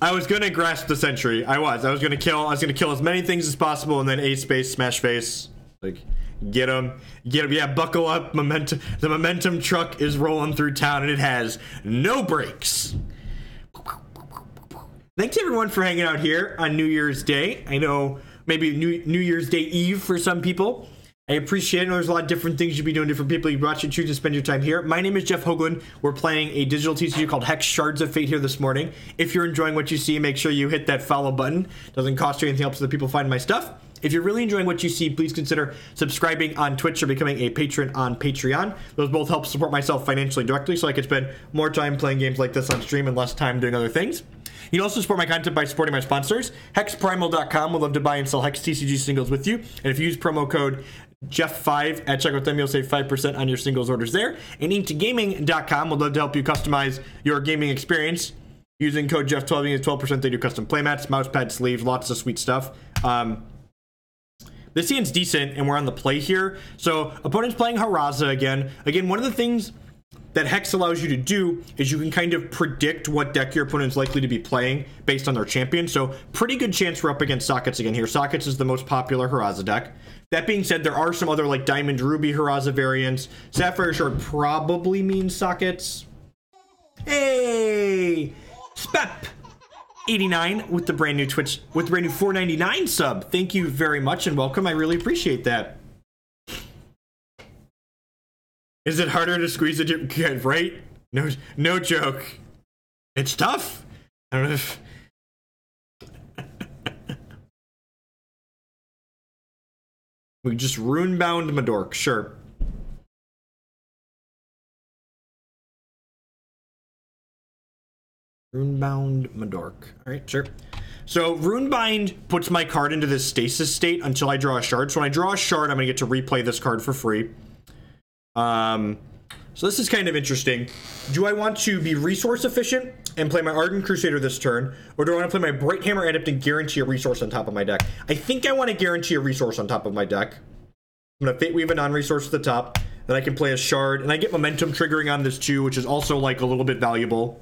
I was gonna grasp the sentry. I was gonna kill as many things as possible, and then A space smash face. Like, get him. Yeah, buckle up. Momentum. The momentum truck is rolling through town, and it has no brakes. Thanks everyone for hanging out here on New Year's Day. I know maybe New Year's Day Eve for some people. I appreciate it. There's a lot of different things you'll be doing, different people. You brought you choose to spend your time here. My name is Jeff Hoagland. We're playing a digital TCG called Hex Shards of Fate here this morning. If you're enjoying what you see, make sure you hit that follow button. Doesn't cost you anything, helps other people find my stuff. If you're really enjoying what you see, please consider subscribing on Twitch or becoming a patron on Patreon. Those both help support myself financially directly, so I can spend more time playing games like this on stream and less time doing other things. You can also support my content by supporting my sponsors. HexPrimal.com will love to buy and sell Hex TCG singles with you. And if you use promo code Jeff5 at checkout, them you'll save 5% on your singles orders there. And inktogaming.com will love to help you customize your gaming experience using code Jeff12. You get 12%. They do custom playmats, mousepad sleeves, lots of sweet stuff. This hand's decent, and we're on the play here. So opponent's playing Haraza again. Again, one of the things that Hex allows you to do is you can kind of predict what deck your opponent's likely to be playing based on their champion. So pretty good chance we're up against Sockets again here. Sockets is the most popular Haraza deck. That being said, there are some other like Diamond Ruby Haraza variants. Sapphire Shard probably means Sockets. Hey! Spep! 89 with the brand new Twitch, with the brand new $4.99 sub. Thank you very much and welcome. I really appreciate that. Is it harder to squeeze a dip? Right? No joke. It's tough. I don't know if... We just runebound Madork, sure. Runebound Madork. Alright, sure. So Runebind puts my card into this stasis state until I draw a shard. So when I draw a shard, I'm going to get to replay this card for free. So this is kind of interesting. Do I want to be resource efficient and play my Ardent Crusader this turn, or do I want to play my Brighthammer Adept and guarantee a resource on top of my deck? I think I want to guarantee a resource on top of my deck. I'm going to Fate Weave a non-resource at the top. Then I can play a shard, and I get momentum triggering on this too, which is also like a little bit valuable.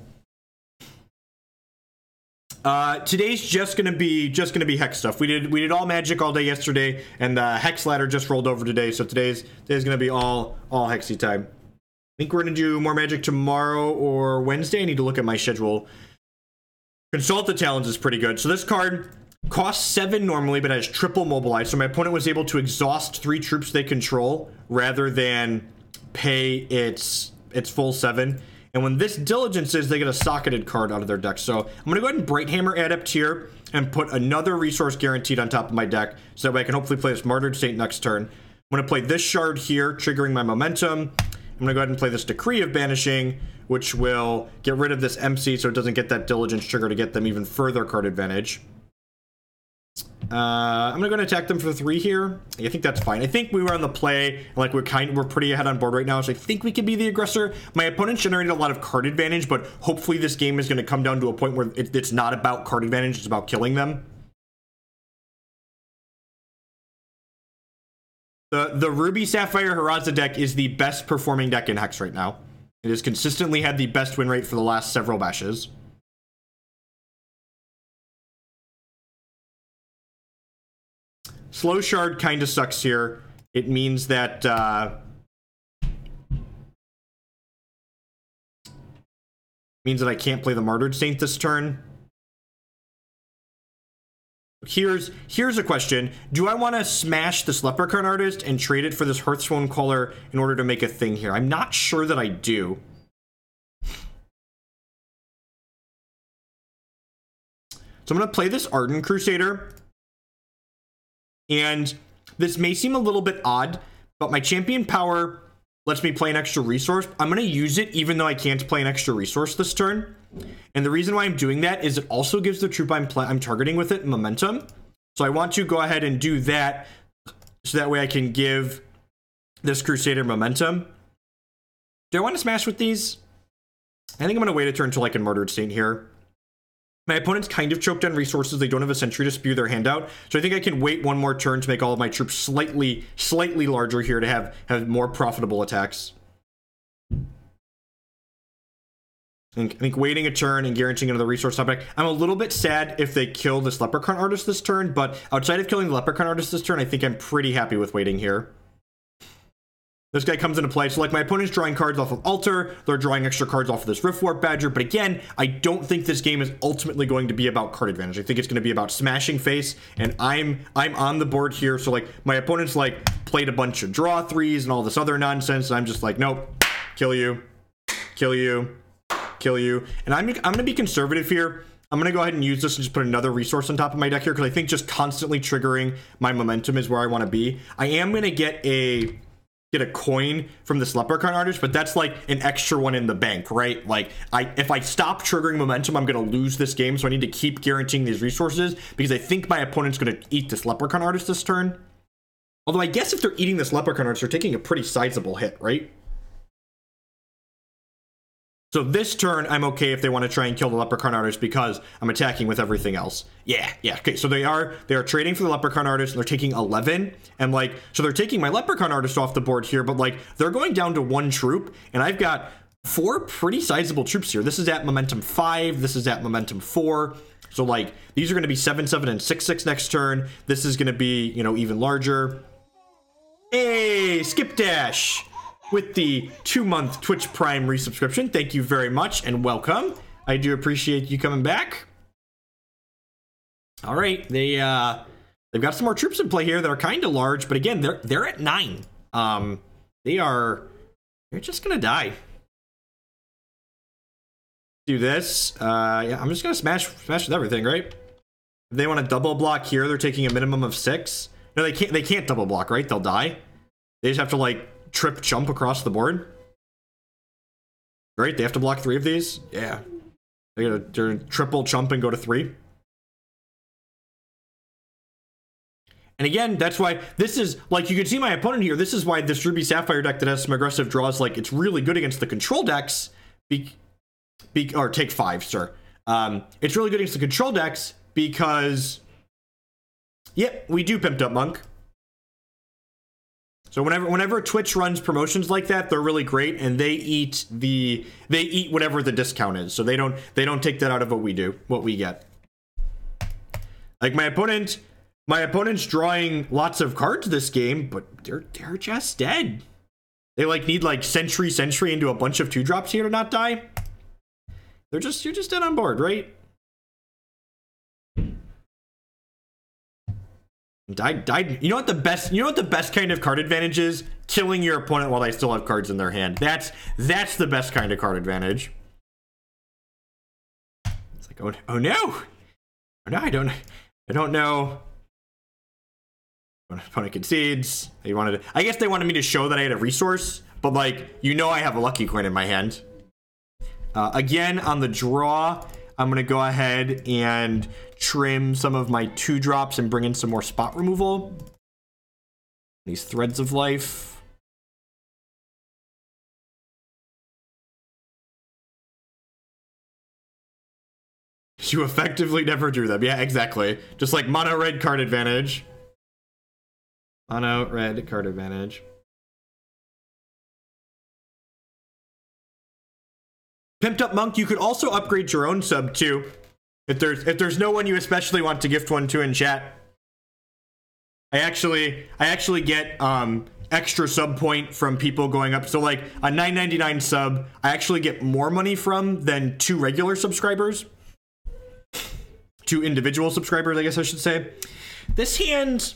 Today's just gonna be Hex stuff. We did all Magic all day yesterday, and the Hex ladder just rolled over today. So today's gonna be all Hexy time. I think we're gonna do more Magic tomorrow or Wednesday. I need to look at my schedule. Consult the Talons is pretty good. So this card costs 7 normally, but has triple mobilize. So my opponent was able to exhaust 3 troops they control rather than pay its full 7. And when this diligences, they get a socketed card out of their deck. So I'm going to go ahead and Brighthammer Adept here and put another resource guaranteed on top of my deck. So that way I can hopefully play this Martyred Saint next turn. I'm going to play this shard here, triggering my momentum. I'm going to go ahead and play this Decree of Banishing, which will get rid of this MC so it doesn't get that diligence trigger to get them even further card advantage. I'm gonna go and attack them for 3 here. I think that's fine. I think we were on the play, and like we're pretty ahead on board right now, so I think we can be the aggressor. My opponent generated a lot of card advantage, but hopefully this game is going to come down to a point where it's not about card advantage, it's about killing them. The Ruby Sapphire Haraza deck is the best performing deck in Hex right now. It has consistently had the best win rate for the last several bashes. Slow Shard kind of sucks here. It means that I can't play the Martyred Saint this turn. Here's a question. Do I want to smash this Leprechaun Artist and trade it for this Hearthstone Caller in order to make a thing here? I'm not sure that I do. So I'm going to play this Ardent Crusader. And this may seem a little bit odd, but my champion power lets me play an extra resource. I'm going to use it even though I can't play an extra resource this turn. And the reason why I'm doing that is it also gives the troop I'm targeting with it momentum. So I want to go ahead and do that so that way I can give this Crusader momentum. Do I want to smash with these? I think I'm going to wait a turn until I can Martyred Saint here. My opponent's kind of choked on resources. They don't have a sentry to spew their hand out. So I think I can wait one more turn to make all of my troops slightly larger here to have more profitable attacks. I think waiting a turn and guaranteeing another resource topic. I'm a little bit sad if they kill this Leprechaun Artist this turn, but outside of killing the Leprechaun Artist this turn, I think I'm pretty happy with waiting here. This guy comes into play. So like my opponent's drawing cards off of Altar. They're drawing extra cards off of this Riftwarp Badger. But again, I don't think this game is ultimately going to be about card advantage. I think it's going to be about smashing face. And I'm on the board here. So like my opponent's like played a bunch of draw threes and all this other nonsense. And I'm just like, nope, kill you, kill you, kill you. And I'm going to be conservative here. I'm going to go ahead and use this and just put another resource on top of my deck here. Because I think just constantly triggering my momentum is where I want to be. I am going to get a coin from this Leprechaun Artist, but that's like an extra one in the bank, right? Like if I stop triggering momentum, I'm going to lose this game. So I need to keep guaranteeing these resources because I think my opponent's going to eat this Leprechaun Artist this turn. Although I guess if they're eating this Leprechaun Artist, they're taking a pretty sizable hit, right? So this turn, I'm okay if they want to try and kill the Leprechaun Artist because I'm attacking with everything else. Yeah. Okay, so they are trading for the Leprechaun Artist, and they're taking 11. And, like, so they're taking my Leprechaun Artist off the board here, but, like, they're going down to 1 troop, and I've got 4 pretty sizable troops here. This is at momentum 5. This is at momentum 4. So, like, these are going to be 7-7 and 6-6 next turn. This is going to be, you know, even larger. Hey, Skip Dash! With the 2-month Twitch Prime resubscription. Thank you very much and welcome. I do appreciate you coming back. All right, they've got some more troops in play here that are kind of large, but again, they're at 9. They're just gonna die. Do this. Yeah, I'm just gonna smash with everything, right? If they want to double block here, they're taking a minimum of 6. No, they can't double block, right? They'll die. They just have to like trip jump across the board. Right? They have to block 3 of these. Yeah. They're triple jump and go to 3. And again, that's why this is, like, you can see my opponent here. This is why this Ruby Sapphire deck that has some aggressive draws, like, it's really good against the control decks. Or take 5, sir. It's really good against the control decks because, yep, we do Pimped Up Monk. So whenever Twitch runs promotions like that, they're really great, and they eat whatever the discount is. So they don't take that out of what we do, what we get. Like my opponent's drawing lots of cards this game, but they're just dead. They like need like Sentry into a bunch of 2-drops here to not die. You're just dead on board, right? Died. You know what the best kind of card advantage is? Killing your opponent while they still have cards in their hand. That's the best kind of card advantage. It's like, oh no. Oh no, I don't know. When opponent concedes. I guess they wanted me to show that I had a resource, but like, you know I have a lucky coin in my hand. Again, on the draw, I'm going to go ahead and trim some of my 2-drops and bring in some more spot removal. These Threads of Life. You effectively never drew them. Yeah, exactly. Just like mono red card advantage. Mono red card advantage. Pimped Up Monk, you could also upgrade your own sub too. If there's no one you especially want to gift one to in chat. I actually get extra sub point from people going up. So like a $9.99 sub, I actually get more money from than 2 regular subscribers. 2 individual subscribers, I guess I should say. This hand's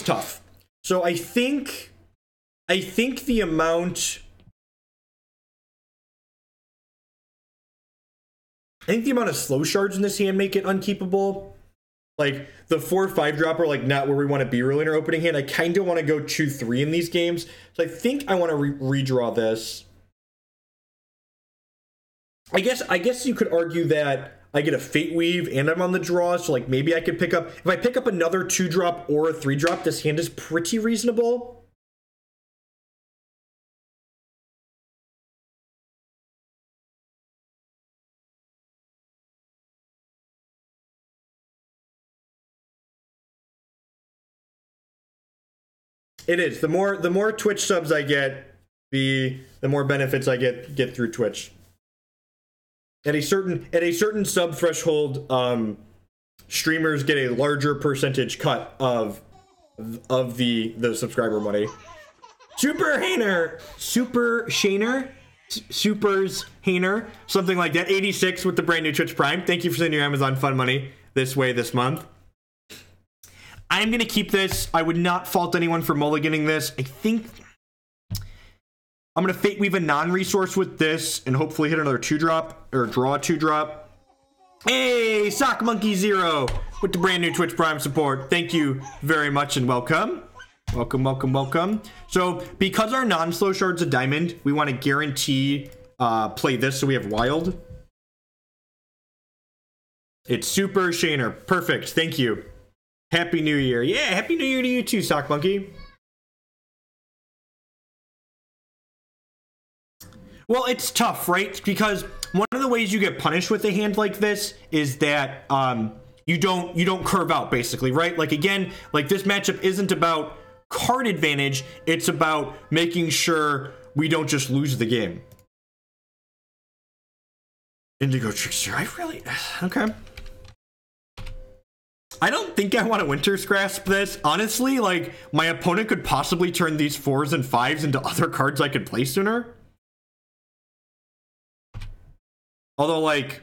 tough. So I think the amount I think the amount of slow shards in this hand make it unkeepable. Like, the 4-5 drop are, like, not where we want to be really in our opening hand. I kind of want to go 2-3 in these games. So I think I want to redraw this. I guess you could argue that I get a Fate Weave and I'm on the draw, so, like, maybe I could pick up... If I pick up another 2-drop or a 3-drop, this hand is pretty reasonable. It is. The more Twitch subs I get, the more benefits I get through Twitch. At a certain sub threshold, streamers get a larger percentage cut of the subscriber money. Super Shaner, something like that. 86 with the brand new Twitch Prime. Thank you for sending your Amazon Fun money this month. I'm going to keep this. I would not fault anyone for mulliganing this. I think I'm going to Fate Weave a non-resource with this and hopefully hit another 2-drop or draw a 2-drop. Hey, Sock Monkey 0 with the brand new Twitch Prime support. Thank you very much and welcome. Welcome. So because our non-slow shard's a diamond, we want to guarantee play this so we have wild. It's Super Shaner. Perfect. Thank you. Happy New Year. Yeah, Happy New Year to you too, Sock Monkey. Well, it's tough, right? Because one of the ways you get punished with a hand like this is that you don't curve out, basically, right? Like, again, like this matchup isn't about card advantage, it's about making sure we don't just lose the game. Indigo Trickster, okay. I don't think I want to Winter's Grasp this. Honestly, like, my opponent could possibly turn these 4s and 5s into other cards I could play sooner. Although, like,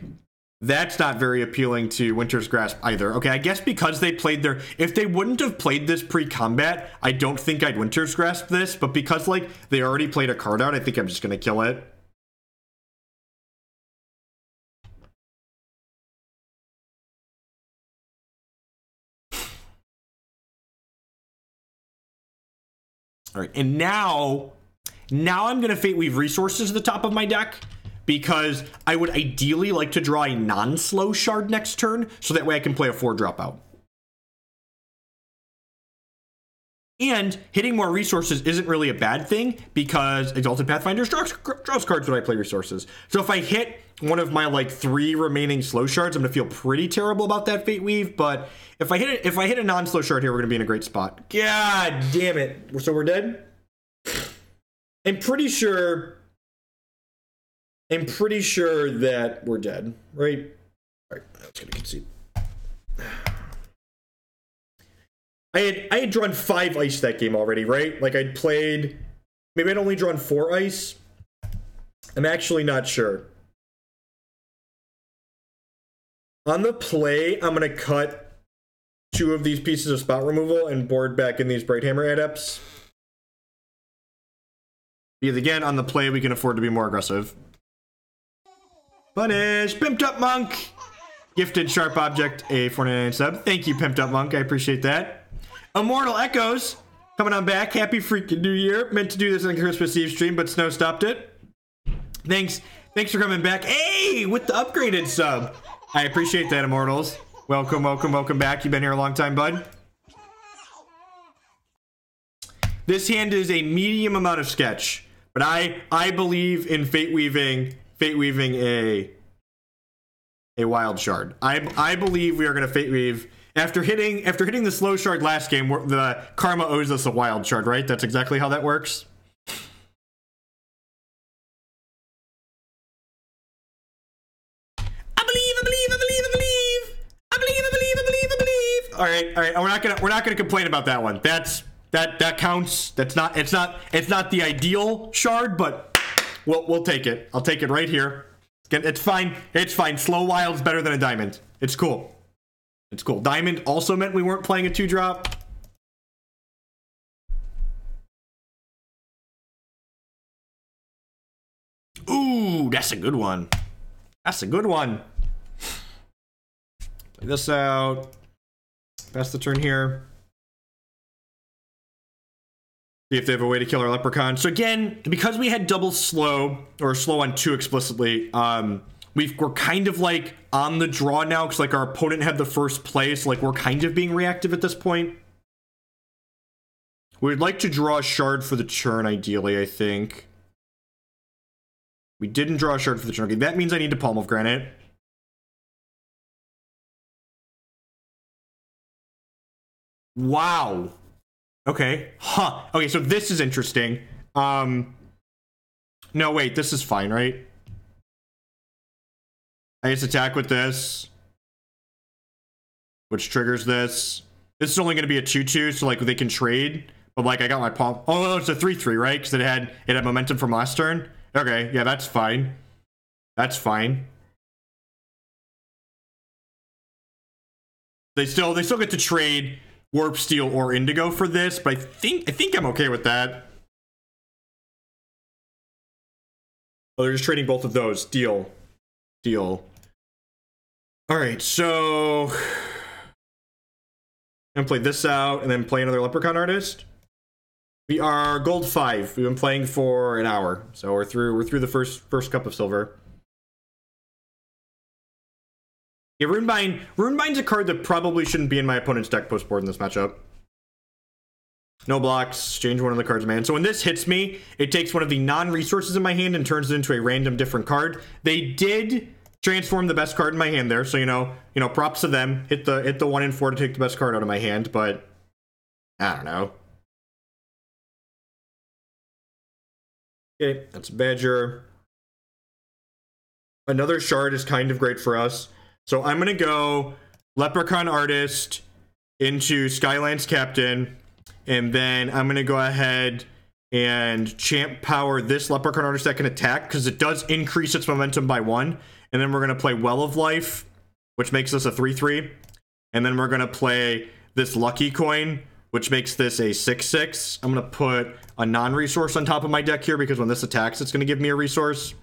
that's not very appealing to Winter's Grasp either. Okay, I guess because they played their... If they wouldn't have played this pre-combat, I don't think I'd Winter's Grasp this. But because, like, they already played a card out, I think I'm just going to kill it. All right, and now I'm going to Fate Weave resources at the top of my deck because I would ideally like to draw a non-slow shard next turn so that way I can play a 4-drop out. And hitting more resources isn't really a bad thing because Exalted Pathfinder draws cards when I play resources. So if I hit one of my, like, 3 remaining slow shards, I'm going to feel pretty terrible about that Fate Weave, but if I hit a non-slow shard here, we're going to be in a great spot. God damn it. So we're dead? I'm pretty sure that we're dead, right? All right, let's get a concede. I had drawn 5 ice that game already, right? Like, I'd played... Maybe I'd only drawn 4 ice. I'm actually not sure. On the play, I'm going to cut 2 of these pieces of spot removal and board back in these Brighthammer Adepts. Because again, on the play, we can afford to be more aggressive. Punish! Pimped Up Monk! Gifted Sharp Object, a 49 sub. Thank you, Pimped Up Monk. I appreciate that. Immortal Echoes coming on back. Happy freaking New Year. Meant to do this on Christmas Eve stream, but Snow stopped it. Thanks for coming back. Hey, with the upgraded sub. I appreciate that, Immortals. Welcome back. You've been here a long time, bud. This hand is a medium amount of sketch, but I believe in Fate weaving a wild shard. I believe we are going to Fate Weave after hitting the slow shard last game. The karma owes us a wild shard, right? That's exactly how that works. All right. We're not gonna complain about that one. That counts. It's not the ideal shard, but we'll take it. I'll take it right here. It's fine. Slow wild's better than a diamond. It's cool. Diamond also meant we weren't playing a 2-drop. Ooh, that's a good one. Play this out. Pass the turn here. See if they have a way to kill our Leprechaun. So again, because we had double slow, or slow on 2 explicitly, we're kind of like on the draw now, because like our opponent had the first play, so like we're kind of being reactive at this point. We'd like to draw a shard for the turn, ideally, I think. We didn't draw a shard for the turn. Okay, that means I need to Palm of Granite. Wow. Okay. Huh. Okay, so this is interesting. No, wait, this is fine, right? I just attack with this, which triggers this. This is only going to be a 2/2, so like they can trade. But like I got my palm. Oh, no, it's a 3/3, right? Because it had momentum from last turn. Okay, yeah, that's fine. That's fine. They still get to trade Warp Steel or Indigo for this, but I think I'm okay with that. Oh, they're just trading both of those. Deal. All right, so I'm gonna play this out and then play another Leprechaun Artist. We are gold 5. We've been playing for an hour, so we're through the first cup of silver. Yeah, Runebind's a card that probably shouldn't be in my opponent's deck post board in this matchup. No blocks, change one of the cards, man. So when this hits me, it takes one of the non-resources in my hand and turns it into a random different card. They did transform the best card in my hand there, so you know, props to them. Hit the 1 and 4 to take the best card out of my hand, but I don't know. Okay, that's Badger. Another shard is kind of great for us. So I'm gonna go Leprechaun Artist into Skylance Captain, and then I'm gonna go ahead and champ power this Leprechaun Artist that can attack, because it does increase its momentum by 1. And then we're gonna play Well of Life, which makes this a 3/3. And then we're gonna play this Lucky Coin, which makes this a 6/6. I'm gonna put a non-resource on top of my deck here, because when this attacks, it's gonna give me a resource.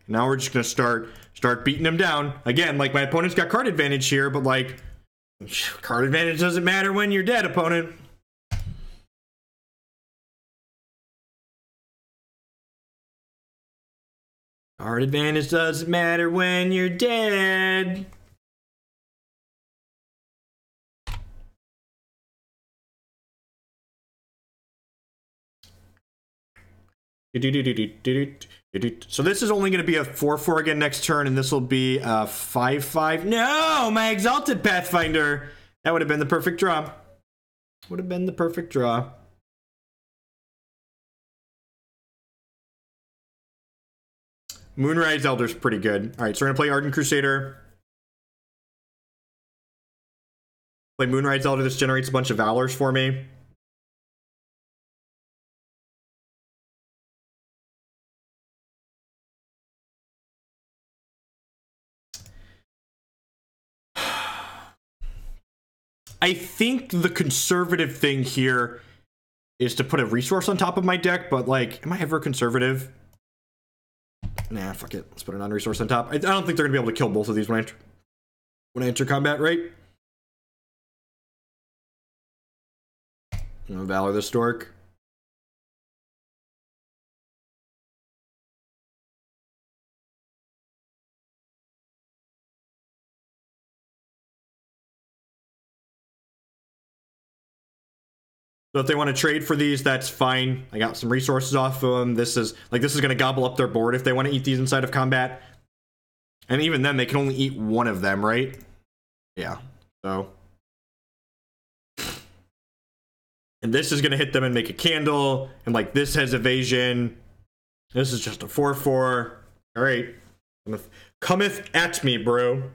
Now we're just gonna start beating him down. Again, like my opponent's got card advantage here, but like card advantage doesn't matter when you're dead, opponent. Card advantage doesn't matter when you're dead. So this is only going to be a 4/4 again next turn, and this will be a 5/5. No, my Exalted Pathfinder. That would have been the perfect draw. Would have been the perfect draw. Moonrise Elder's pretty good. All right, so we're going to play Ardent Crusader. Play Moonrise Elder. This generates a bunch of Valors for me. I think the conservative thing here is to put a resource on top of my deck, but like, am I ever conservative? Nah, fuck it. Let's put a non-resource on top. I don't think they're gonna be able to kill both of these when I enter combat, right? I'm gonna Valor the Stork. So if they want to trade for these, that's fine. I got some resources off of them. This is going to gobble up their board if they want to eat these inside of combat. And even then, they can only eat one of them, right? Yeah. So. And this is going to hit them and make a candle. And like this has evasion. This is just a 4/4. All right. Cometh at me, bro.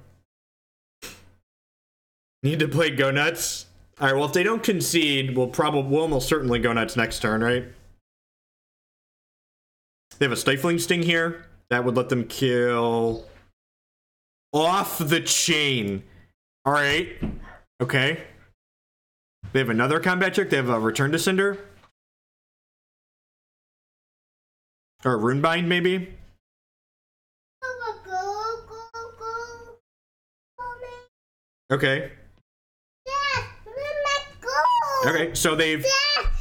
Need to play Go Nuts. All right, well, if they don't concede, we'll almost certainly go nuts next turn, right? They have a Stifling Sting here. That would let them kill off the chain. All right. Okay. They have another combat trick. They have a Return to Cinder. Or a Runebind, maybe. Okay. Dad, my gold. Okay, so they've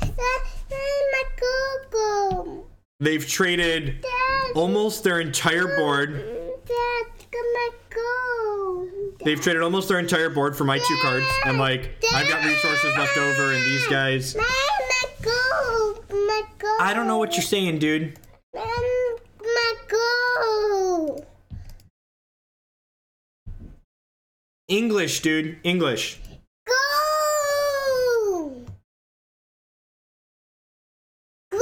my gold. They've traded Dad, almost their entire board. Dad, my gold. They've traded almost their entire board for my 2 cards. And like, I've got resources left over, and these guys. My gold. My gold. I don't know what you're saying, dude. My gold. English, dude. English. Go! Go,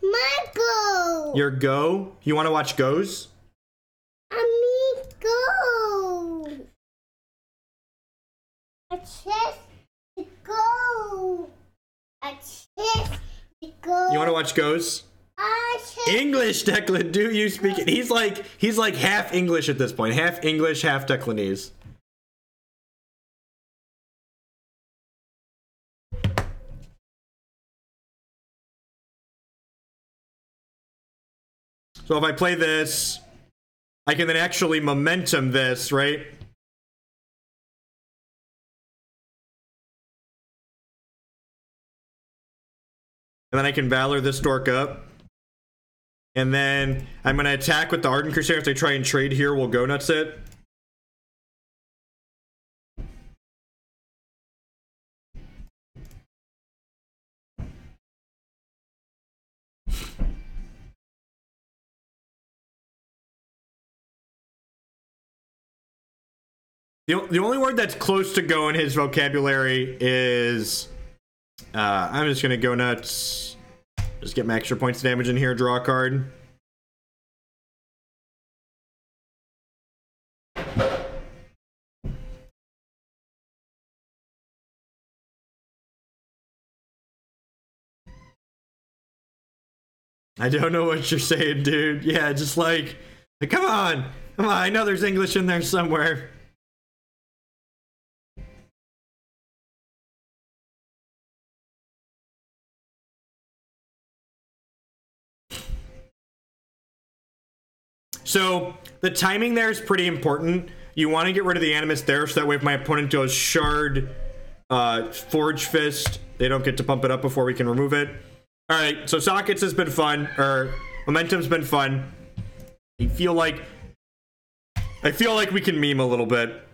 my go! Your go? You want to watch goes? I mean go! A chest to go! A chest to go! You want to watch goes? English, Declan. Do you speak it? He's like half English at this point. Half English, half Declanese. So if I play this, I can then actually momentum this, right? And then I can Valor this dork up. And then I'm going to attack with the Ardent Crusader. If they try and trade here, we'll go nuts it. The only word that's close to go in his vocabulary is... I'm just going to go nuts. Just get my extra points of damage in here, draw a card. I don't know what you're saying, dude. Yeah, just like come on. Come on, I know there's English in there somewhere. So the timing there is pretty important. You want to get rid of the Animus there, so that way if my opponent goes Shard, Forge Fist, they don't get to pump it up before we can remove it. All right, so Sockets has been fun, or Momentum's been fun. I feel like we can meme a little bit.